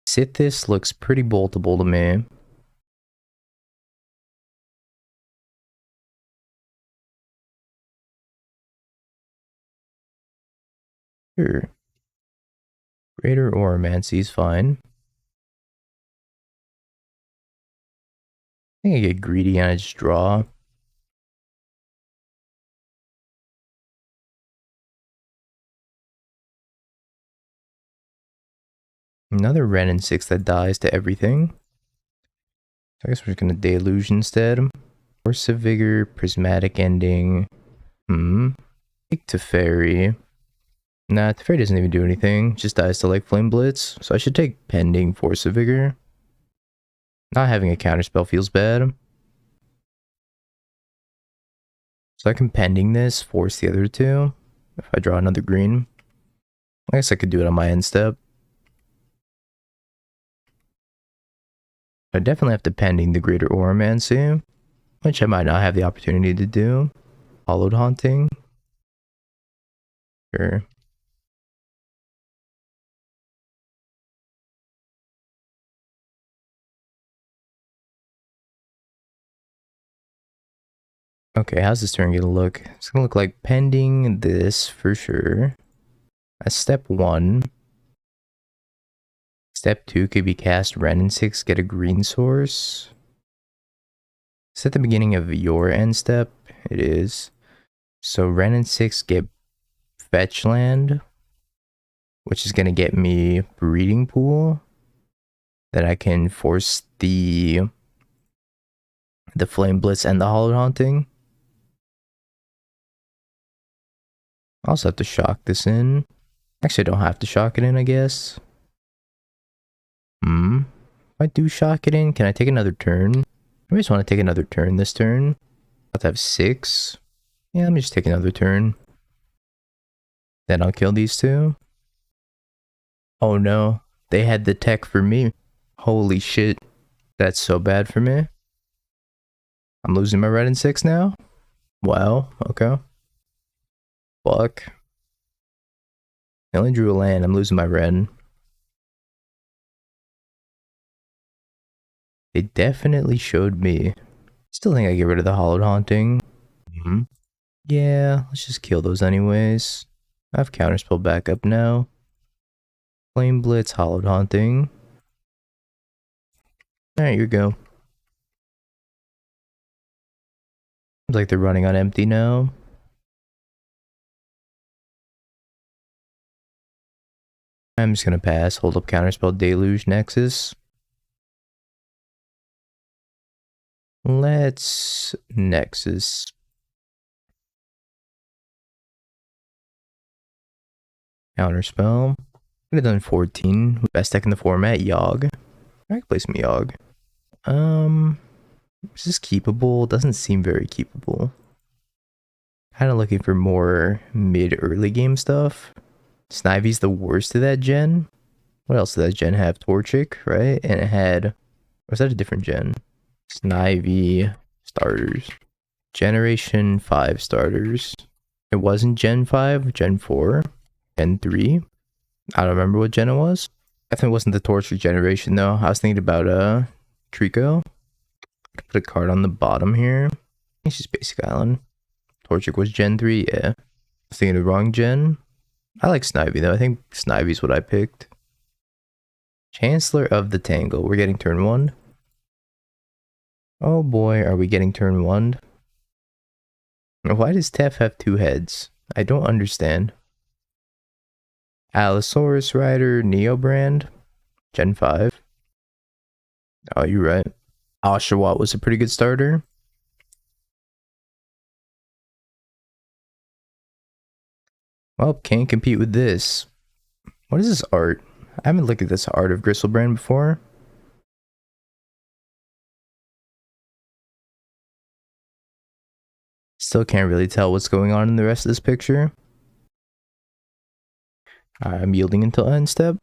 Sithis looks pretty boltable to me. Sure. Greater Oromancy is fine. I think I get greedy and I just draw. Another Ren and 6 that dies to everything. So I guess we're just gonna Deluge instead. Force of Vigor, Prismatic Ending. Take Teferi. Nah, Teferi doesn't even do anything. Just dies to like Flame Blitz. So I should take Pending Force of Vigor. Not having a counterspell feels bad. So I can Pending this, force the other 2. If I draw another green. I guess I could do it on my end step. I definitely have to Pending the Greater Oromancy, which I might not have the opportunity to do. Hollowed Haunting. Sure. Okay, how's this turn gonna look? It's gonna look like Pending this for sure. That's step 1. Step 2 could be cast Ren and 6, get a green source. It's at the beginning of your end step. It is. So Ren and 6 get fetch land, which is gonna get me breeding pool. That I can force the The Flame Blitz and the Hollow Haunting. I also have to shock this in. Actually, I don't have to shock it in, I guess. If I do shock it in, can I take another turn? I just want to take another turn this turn. I have to have 6. Yeah, let me just take another turn. Then I'll kill these two. Oh no, they had the tech for me. Holy shit. That's so bad for me. I'm losing my red and 6 now? Wow, okay. Fuck. I only drew a land, I'm losing my red. They definitely showed me. Still think I get rid of the Hollowed Haunting. Yeah, let's just kill those anyways. I have Counterspell back up now. Flame Blitz, Hollowed Haunting. Alright, you go. Seems like they're running on empty now. I'm just gonna pass. Hold up Counterspell, Deluge, Nexus. Let's Nexus. Counterspell. Could have done 14. Best deck in the format, Yogg. I can play some Yogg. Is this keepable? Doesn't seem very keepable. Kind of looking for more mid-early game stuff. Snivy's the worst of that gen. What else did that gen have? Torchic, right? And it had... Or was that a different gen? Snivy starters. Generation 5 starters. It wasn't Gen 5, Gen 4, Gen 3. I don't remember what gen it was. Definitely wasn't the Torchic generation though. I was thinking about Trico. Put a card on the bottom here. It's just Basic Island. Torchic was Gen 3, yeah. I was thinking of the wrong gen. I like Snivy though. I think Snivy's what I picked. Chancellor of the Tangle. We're getting turn 1. Oh boy, are we getting turn 1? Why does Tef have 2 heads? I don't understand. Allosaurus Rider, Neo Brand, Gen 5. Oh, you're right. Oshawott was a pretty good starter. Well, can't compete with this. What is this art? I haven't looked at this art of Gristlebrand before. Still can't really tell what's going on in the rest of this picture. I'm yielding until end step,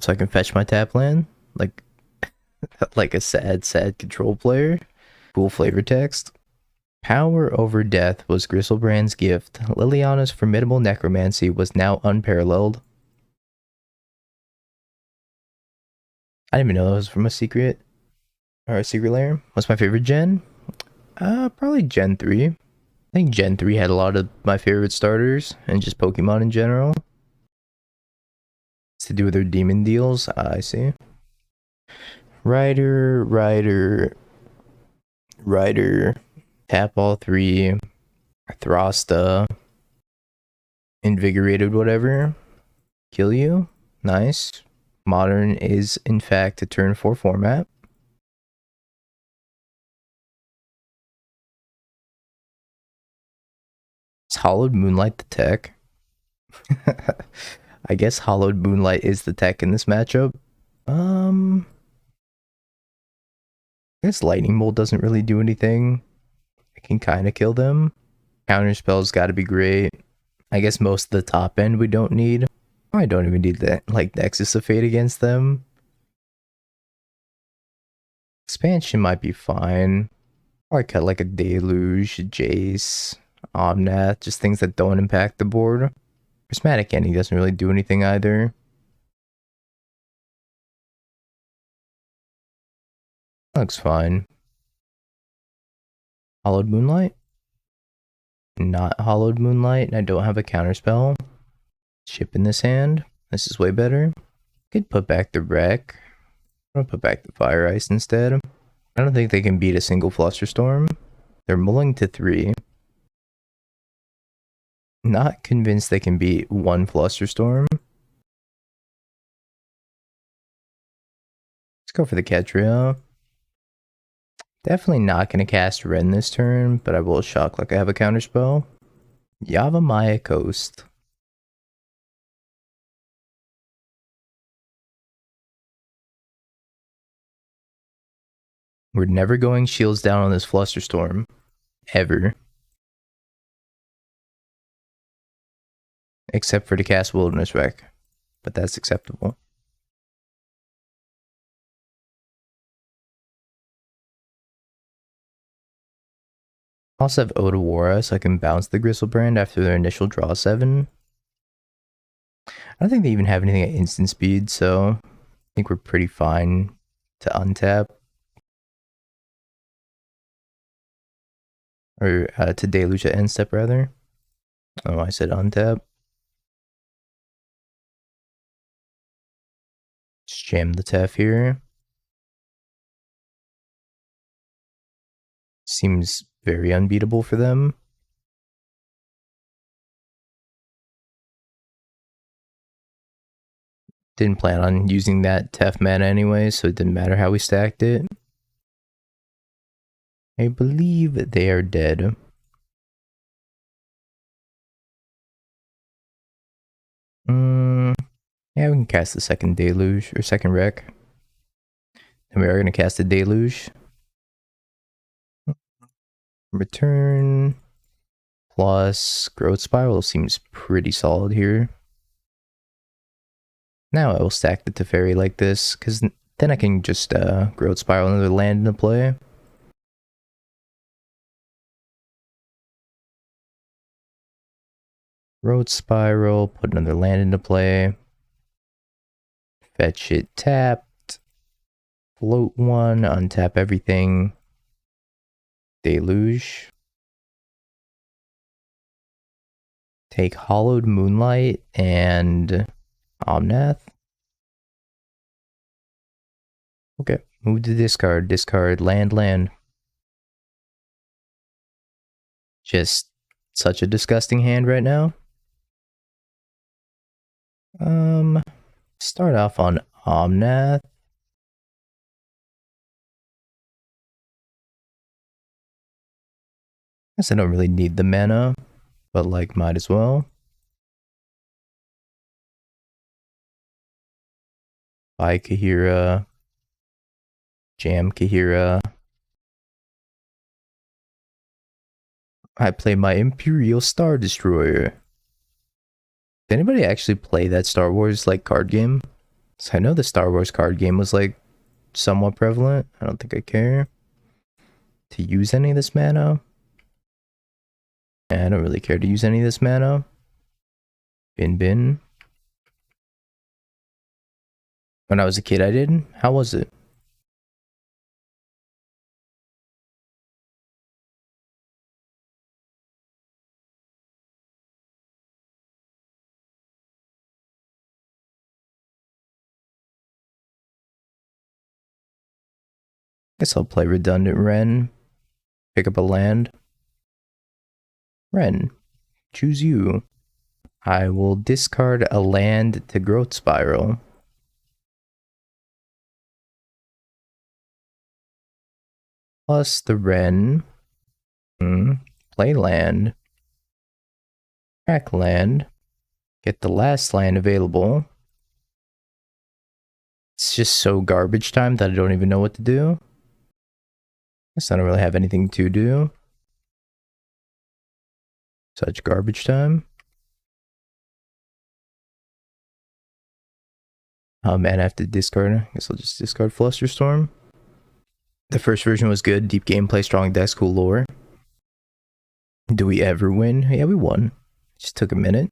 so I can fetch my tap land. Like a sad control player. Cool flavor text. Power over death was Gristlebrand's gift. Liliana's formidable necromancy was now unparalleled. I didn't even know that was from a secret lair. What's my favorite gen? Probably Gen 3. I think Gen 3 had a lot of my favorite starters and just Pokemon in general. It's to do with their demon deals. I see. Rider. Tap all 3. Throsta. Invigorated, whatever. Kill you. Nice. Modern is, in fact, a turn 4 format. Is Hollowed Moonlight the tech? I guess Hollowed Moonlight is the tech in this matchup. I guess Lightning Bolt doesn't really do anything. I can kind of kill them. Counterspell's got to be great. I guess most of the top end we don't need. I don't even need that, like Nexus of Fate against them. Expansion might be fine. Or I cut like a Deluge, Jace, Omnath, just things that don't impact the board. Prismatic Ending doesn't really do anything either. Looks fine. Hollowed Moonlight? Not Hollowed Moonlight, and I don't have a counterspell. Chip in this hand. This is way better. Could put back the wreck. I'm gonna put back the Fire Ice instead. I don't think they can beat a single Flusterstorm. They're mulling to 3. Not convinced they can beat one Flusterstorm. Let's go for the Ketria. Definitely not going to cast Ren this turn, but I will shock like I have a counterspell. Yavimaya Coast. We're never going shields down on this Flusterstorm. Ever. Except for to cast Wilderness Wreck. But that's acceptable. I also have Otawara, so I can bounce the Gristlebrand after their initial draw 7. I don't think they even have anything at instant speed, so I think we're pretty fine to untap. Or to deluge at end step, rather. Oh, I said untap. Just jam the Tef here. Seems very unbeatable for them. Didn't plan on using that Tef mana anyway, so it didn't matter how we stacked it. I believe they are dead. Yeah, we can cast the second Deluge, or second Wreck. And we are going to cast a Deluge. Return. Plus, Growth Spiral seems pretty solid here. Now I will stack the Teferi like this, because then I can just Growth Spiral another land into play. Growth Spiral, put another land into play. Fetch it tapped. Float one, untap everything. Deluge. Take Hollowed Moonlight and Omnath. Okay, move to discard. Discard land. Just such a disgusting hand right now. Start off on Omnath. Guess I don't really need the mana, but like might as well. Buy Kahira. Jam Kahira. I play my Imperial Star Destroyer. Did anybody actually play that Star Wars like card game? So I know the Star Wars card game was like somewhat prevalent. I don't think I care to use any of this mana. I don't really care to use any of this mana. Bin. When I was a kid, I did. How was it? Guess I'll play Redundant Ren. Pick up a land. Ren, choose you. I will discard a land to Growth Spiral. Plus the Ren. Play land. Crack land. Get the last land available. It's just so garbage time that I don't even know what to do. Guess I don't really have anything to do. Such garbage time. Oh man, I have to discard. I guess I'll just discard Flusterstorm. The first version was good. Deep gameplay, strong decks, cool lore. Do we ever win? Yeah, we won. Just took a minute.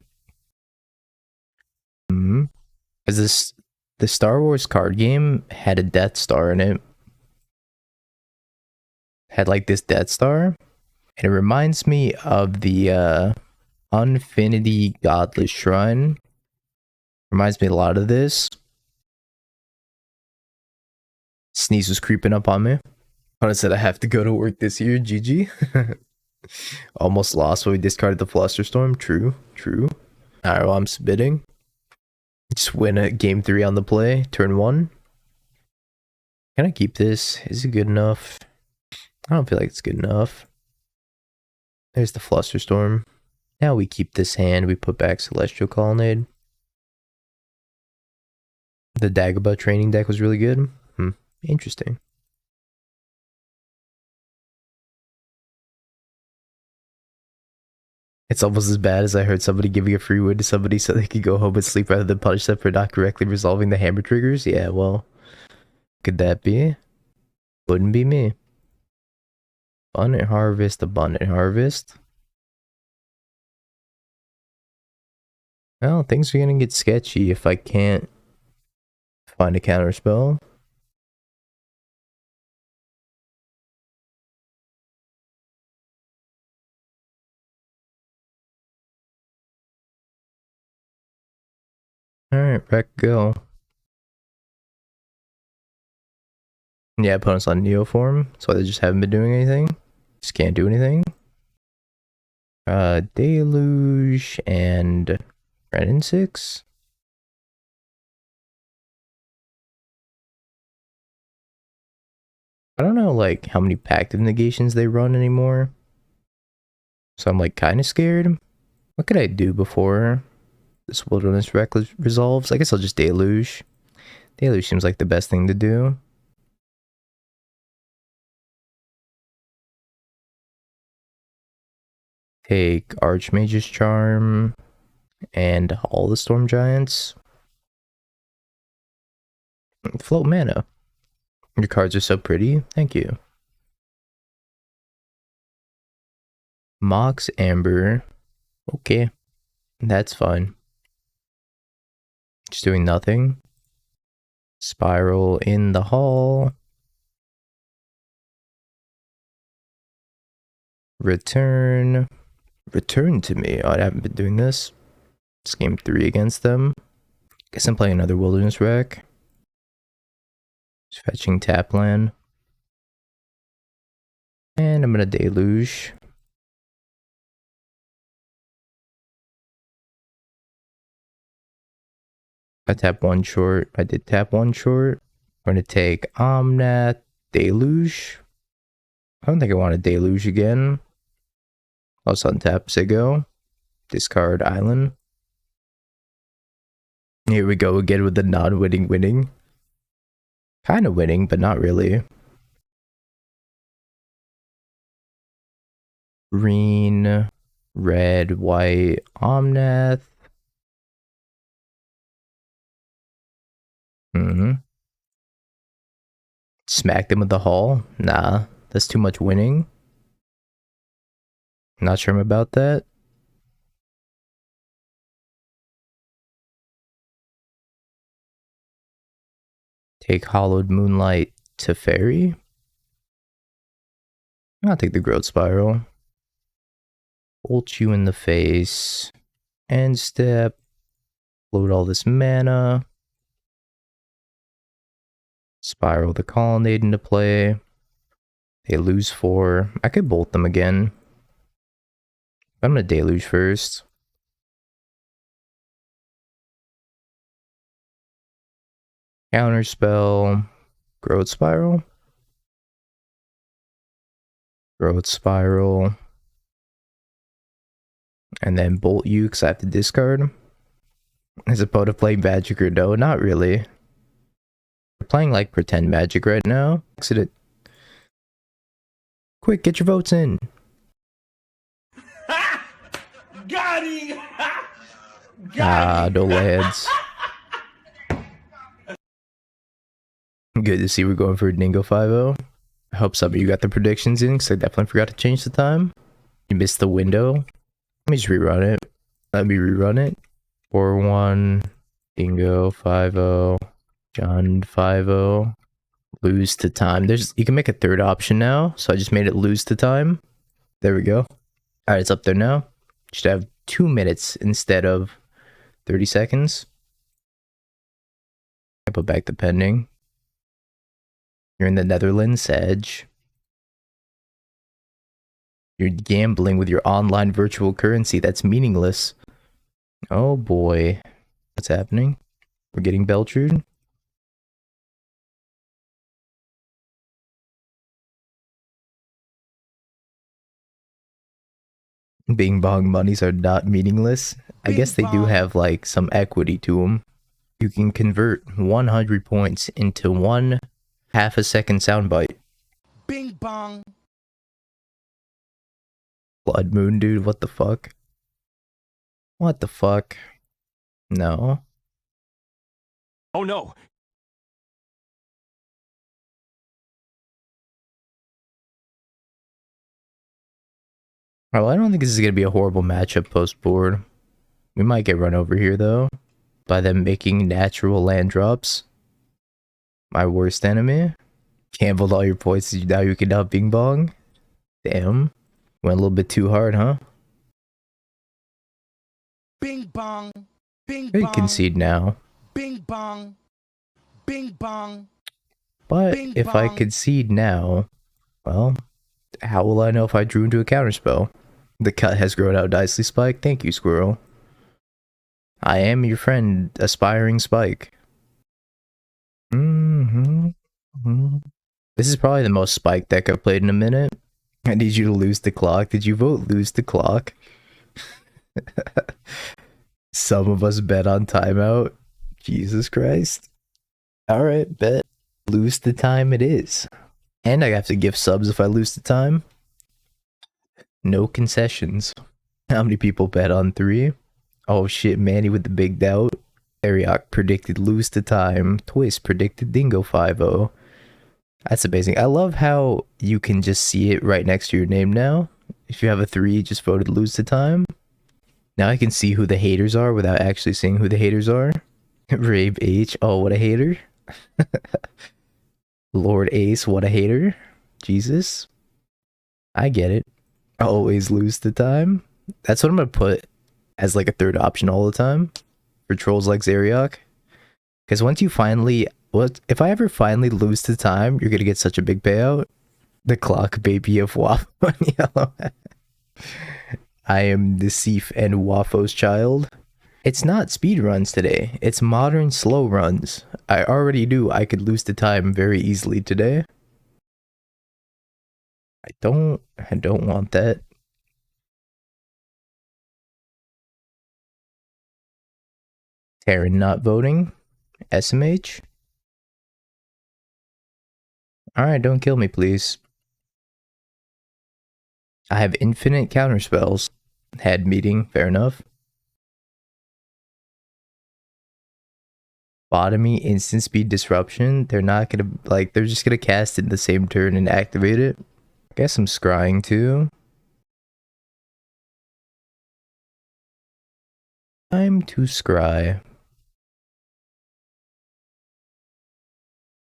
Because the Star Wars card game had a Death Star in it. Had like this Death Star. And it reminds me of the Unfinity Godless Shrine. Reminds me a lot of this. Sneeze was creeping up on me. I said I have to go to work this year. GG. Almost lost when we discarded the Flusterstorm. True. Alright, well, I'm submitting. Just win a game 3 on the play. Turn 1. Can I keep this? Is it good enough? I don't feel like it's good enough. There's the Flusterstorm. Now we keep this hand. We put back Celestial Colonnade. The Dagobah training deck was really good. Interesting. It's almost as bad as I heard somebody giving a free win to somebody so they could go home and sleep rather than punish them for not correctly resolving the hammer triggers. Yeah, well, could that be? Wouldn't be me. Abundant Harvest, Abundant Harvest. Well, things are gonna get sketchy if I can't find a counter spell. Alright, back go. Yeah, opponents on Neoform, so they just haven't been doing anything. Just can't do anything. Deluge and Renin 6. I don't know like how many Pactive Negations they run anymore. So I'm like kind of scared. What could I do before this Wilderness Wreck resolves? I guess I'll just Deluge. Deluge seems like the best thing to do. Take Archmage's Charm and all the Storm Giants. Float mana. Your cards are so pretty. Thank you. Mox Amber. Okay. That's fine. Just doing nothing. Spiral in the hall. Return. Return to me. Oh, I haven't been doing this. It's game 3 against them. Guess I'm playing another Wilderness Wreck. Just fetching tap land. And I'm gonna Deluge. I tap one short. I did tap one short. I'm gonna take Omnath, Deluge. I don't think I want to Deluge again. I'll just untap Sigo. Discard Island. Here we go again with the non-winning winning. Kind of winning, but not really. Green, red, white, Omnath. Smack them with the Hall? Nah, that's too much winning. Not sure I'm about that. Take Hollowed Moonlight to Fairy. I'll take the Growth Spiral. Bolt you in the face. End step. Load all this mana. Spiral the Colonnade into play. They lose 4. I could bolt them again. I'm gonna Deluge first. Counter spell. Growth Spiral. Growth Spiral. And then bolt you because I have to discard. As opposed to playing Magic or no, not really. We're playing like pretend Magic right now. Exit it. Quick, get your votes in. Got him! No lands. Good to see we're going for a Dingo 5-0. I hope some of you got the predictions in because I definitely forgot to change the time. You missed the window. Let me just rerun it. Let me rerun it. 4-1. Dingo 5-0. John 5-0. Lose to time. You can make a third option now, so I just made it lose to time. There we go. Alright, it's up there now. Should have 2 minutes instead of 30 seconds. I put back the pending. You're in the Netherlands, Sedge. You're gambling with your online virtual currency. That's meaningless. Oh boy. What's happening? We're getting Beltrude. Bing bong monies are not meaningless. I guess they do have like some equity to them. You can convert 100 points into one half-a-second soundbite. Bing bong. Blood moon, dude, what the fuck? What the fuck? No. Oh no. Well, I don't think this is gonna be a horrible matchup post-board. We might get run over here, though, by them making natural land drops. My worst enemy. Gambled all your points, now you can out Bing Bong. Damn. Went a little bit too hard, huh? Bing bong. Bing You bong. concede now. Bing bong. Bing bong. But Bing if I bong. concede now, well, how will I know if I drew into a counterspell? The cut has grown out nicely, Spike. Thank you, Squirrel. I am your friend, aspiring Spike. This is probably the most Spike deck I've played in a minute. I need you to lose the clock. Did you vote lose the clock? Some of us bet on timeout. Jesus Christ. Alright, bet. Lose the time it is. And I have to give subs if I lose the time. No concessions. How many people bet on 3? Oh shit, Manny with the big doubt. Ariok predicted lose the time. Twist predicted Dingo 5-0. That's amazing. I love how you can just see it right next to your name now. If you have a 3, you just voted lose the time. Now I can see who the haters are without actually seeing who the haters are. Rabe H, oh what a hater. Lord Ace, what a hater. Jesus. I get it. Always lose the time. That's what I'm gonna put as like a third option all the time for trolls like Zeriok. Because once you finally, if I ever finally lose the time, you're gonna get such a big payout. The clock baby of Waffle and Yellow. I am the Seif and Wafo's child. It's not speedruns today. It's modern slow runs. I already knew I could lose the time very easily today. I don't want that. Taryn not voting. SMH. Alright, don't kill me, please. I have infinite counterspells. Head meeting, fair enough. Bottomy, instant speed disruption. They're not gonna, like, they're just gonna cast it in the same turn and activate it. I guess I'm scrying too. Time to scry.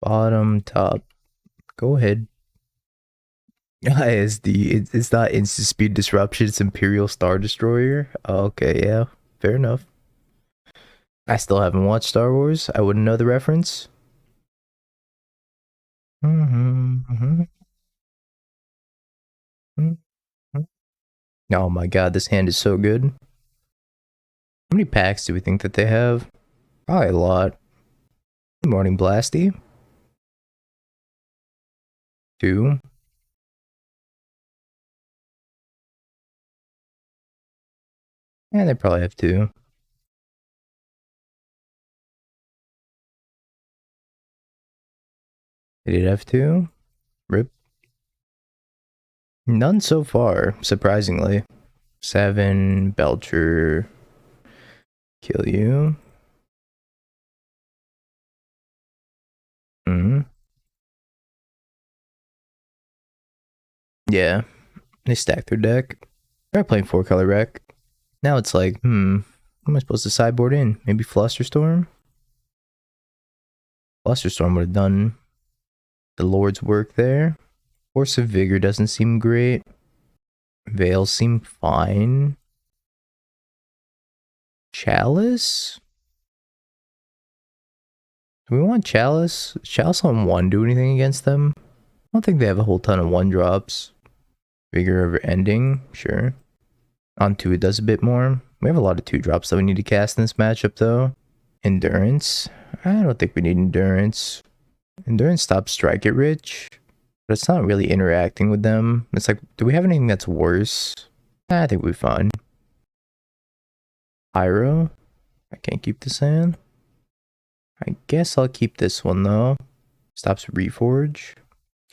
Bottom, top. Go ahead. ISD, it's not instant speed disruption, it's Imperial Star Destroyer. Okay, yeah, fair enough. I still haven't watched Star Wars. I wouldn't know the reference. Oh my god, this hand is so good. How many packs do we think that they have? Probably a lot. Good morning, Blasty. 2. And they probably have 2. They did have 2. Rip. None so far, surprisingly. 7, Belcher. Kill you. Yeah, they stacked their deck. They're playing 4-color rec. Now it's like, what am I supposed to sideboard in? Maybe Flusterstorm? Flusterstorm would have done the Lord's work there. Force of Vigor doesn't seem great. Veils seem fine. Chalice? Do we want Chalice? Chalice on 1 do anything against them? I don't think they have a whole ton of 1-drops. Vigor over Ending, sure. On 2 it does a bit more. We have a lot of 2-drops that we need to cast in this matchup though. Endurance? I don't think we need Endurance. Endurance stops Strike It Rich, but it's not really interacting with them. It's like, do we have anything that's worse? I think we're fine. Pyro. I can't keep this in. I guess I'll keep this one though. Stops Reforge.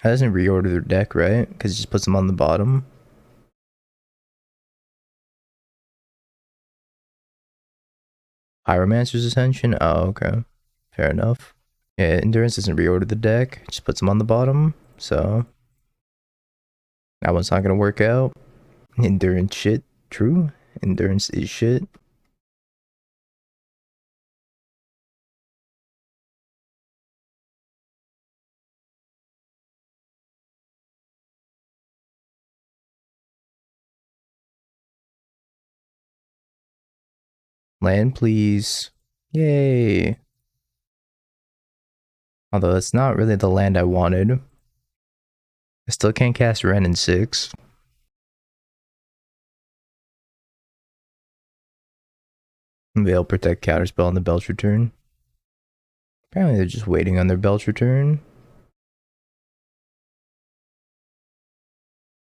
That doesn't reorder their deck, right? Because it just puts them on the bottom. Pyromancer's Ascension? Oh, okay. Fair enough. Yeah, Endurance doesn't reorder the deck. It just puts them on the bottom. So that one's not gonna work out. Endurance shit. True. Endurance is shit. Land, please. Yay. Although that's not really the land I wanted. I still can't cast Ren in 6. Veil Protect Counterspell on the Belcher turn. Apparently they're just waiting on their Belcher turn.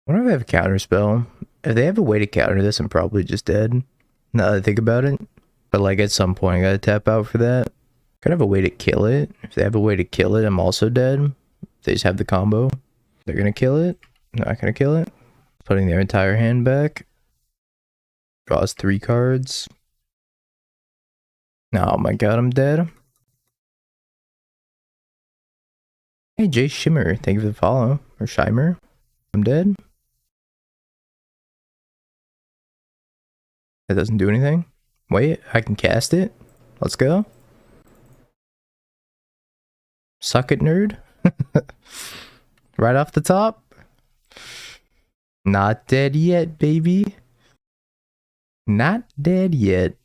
I wonder if I have a Counterspell. If they have a way to counter this, I'm probably just dead. Now that I think about it. But like at some point I gotta tap out for that. Could have a way to kill it. If they have a way to kill it, I'm also dead. They just have the combo. They're gonna kill it. Not gonna kill it. Putting their entire hand back. Draws 3 cards. Oh my god, I'm dead. Hey, Jay Shimmer, thank you for the follow. Or Shimer. I'm dead. That doesn't do anything. Wait, I can cast it. Let's go. Suck it, nerd. Right off the top. Not dead yet, baby. Not dead yet.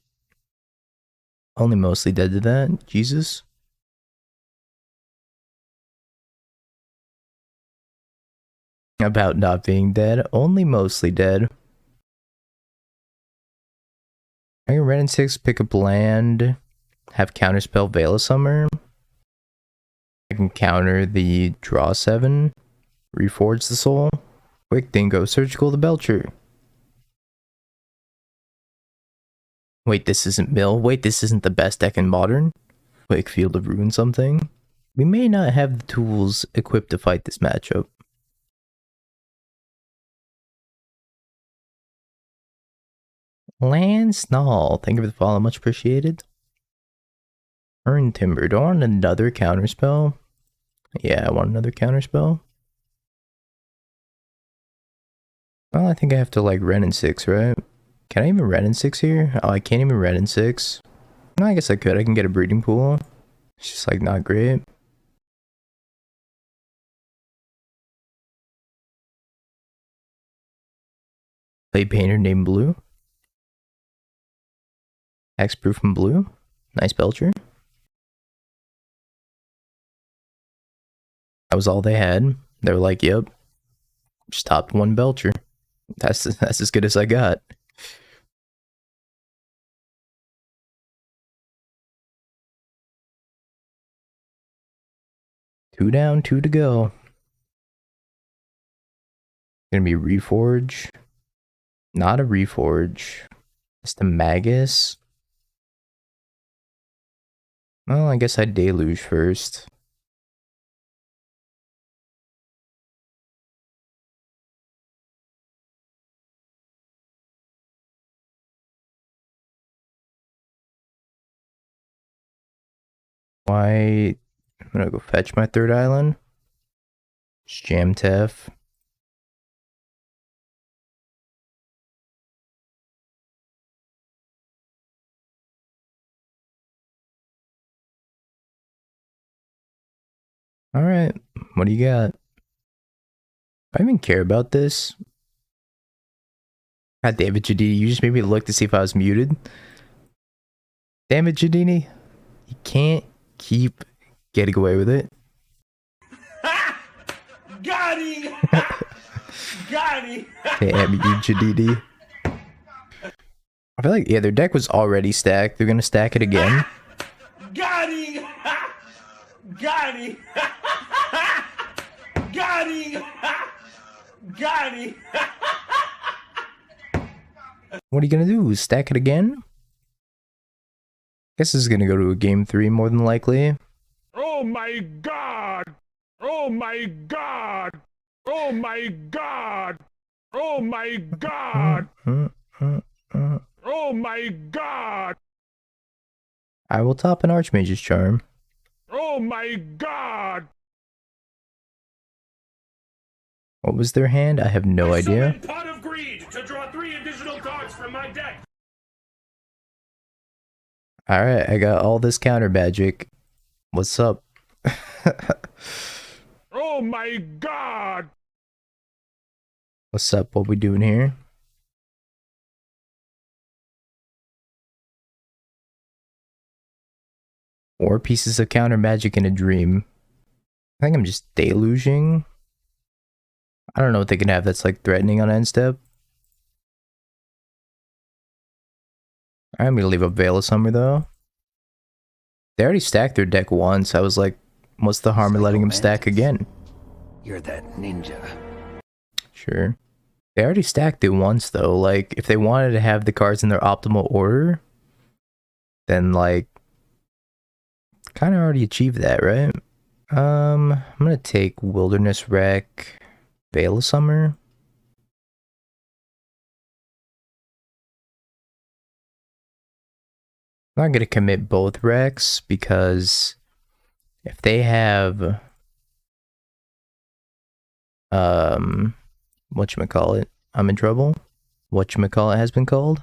Only mostly dead to that. Jesus. About not being dead. Only mostly dead. I can Red and 6, pick up land, have Counterspell Veil of Summer. I can counter the draw 7, Reforge the Soul. Quick Dingo, Surgical the Belcher. Wait, this isn't Mill. Wait, this isn't the best deck in Modern. Quick Field of Ruin something. We may not have the tools equipped to fight this matchup. Land Snarl, thank you for the follow, much appreciated. Earn Timber, do I want another counterspell? Yeah, I want another counterspell. Well, I think I have to like Ren in 6, right? Can I even Ren in 6 here? Oh, I can't even Ren in 6. No, I guess I could. I can get a breeding pool. It's just like not great. Play Painter named Blue. Hexproof from Blue. Nice Belcher. That was all they had. They were like, yep. Just topped 1 Belcher. That's as good as I got. Two down, 2 to go. Gonna be Reforge. Not a Reforge. It's the Magus. Well, I guess I'd Deluge first. Why? I'm gonna go fetch my 3rd island. Just jam Tef. Alright, what do you got? I even care about this. God damn it, Jadini, you just made me look to see if I was muted. Damn it, Jadini. You can't keep getting away with it. Got him! Got him! Damn you, Jadini. I feel like, yeah, their deck was already stacked. They're gonna stack it again. Got him! Got him! Got him! Got him! What are you gonna do? Stack it again? Guess this is gonna go to a game 3 more than likely. Oh my god! Oh my god! Oh my god! Oh my god! Oh my god! I will top an Archmage's Charm. Oh my god! What was their hand? I have no idea. Summon Pot of Greed to draw 3 additional cards from my deck. Alright, I got all this counter magic. What's up? Oh my god! What's up? What we doing here? Four pieces of counter magic in a dream. I think I'm just deluging. I don't know what they can have that's like threatening on end step. I'm gonna leave up Veil of Summer though. They already stacked their deck once. I was like, what's the harm in letting them stack again? You're that ninja. Sure. They already stacked it once though. Like, if they wanted to have the cards in their optimal order, then like, kind of already achieved that, right? I'm gonna take Wilderness Wreck, Veil of Summer. I'm not gonna commit both wrecks because if they have whatchamacallit, I'm in trouble. Whatchamacallit has been called.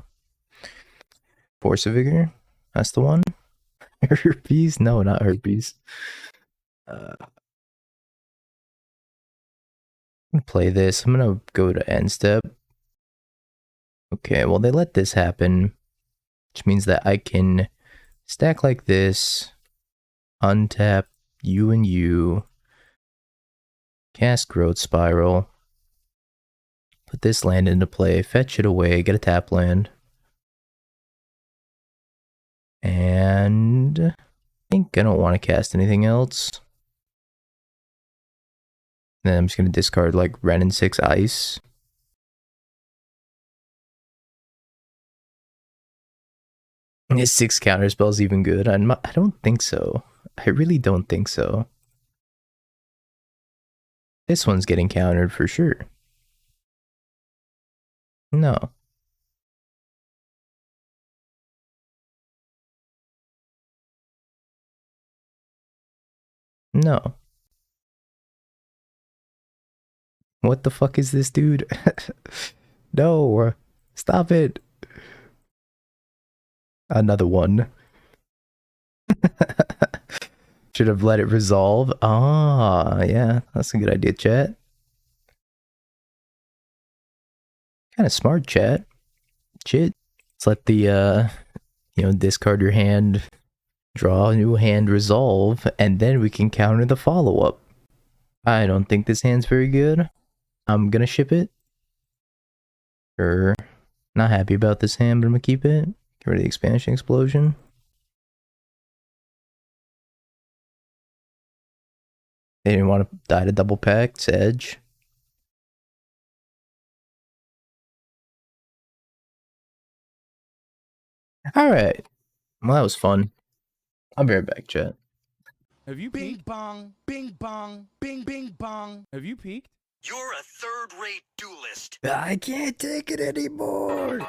Force of Vigor. That's the one. Herpes? No, not herpes. I'm gonna play this. I'm gonna go to end step. Okay, well they let this happen, which means that I can stack like this, untap you and you, cast Growth Spiral, put this land into play, fetch it away, get a tap land, and I think I don't want to cast anything else. Then I'm just gonna discard like Ren and 6 Ice. Is 6 counter spells even good? I don't think so. I really don't think so. This one's getting countered for sure. No. No. What the fuck is this, dude? No. Stop it. Another one. Should have let it resolve. Ah, yeah. That's a good idea, chat. Kind of smart, chat. Shit. Let's let the, discard your hand, draw a new hand, resolve, and then we can counter the follow-up. I don't think this hand's very good. I'm gonna ship it. Sure. Not happy about this hand, but I'm gonna keep it. Get rid of the expansion explosion. They didn't want to die to double pack. Edge. Alright. Well, that was fun. I'll be right back, chat. Have you Bing peeked? bong, bing bong, bing bing bong. Have you peeked? You're a third-rate duelist. I can't take it anymore.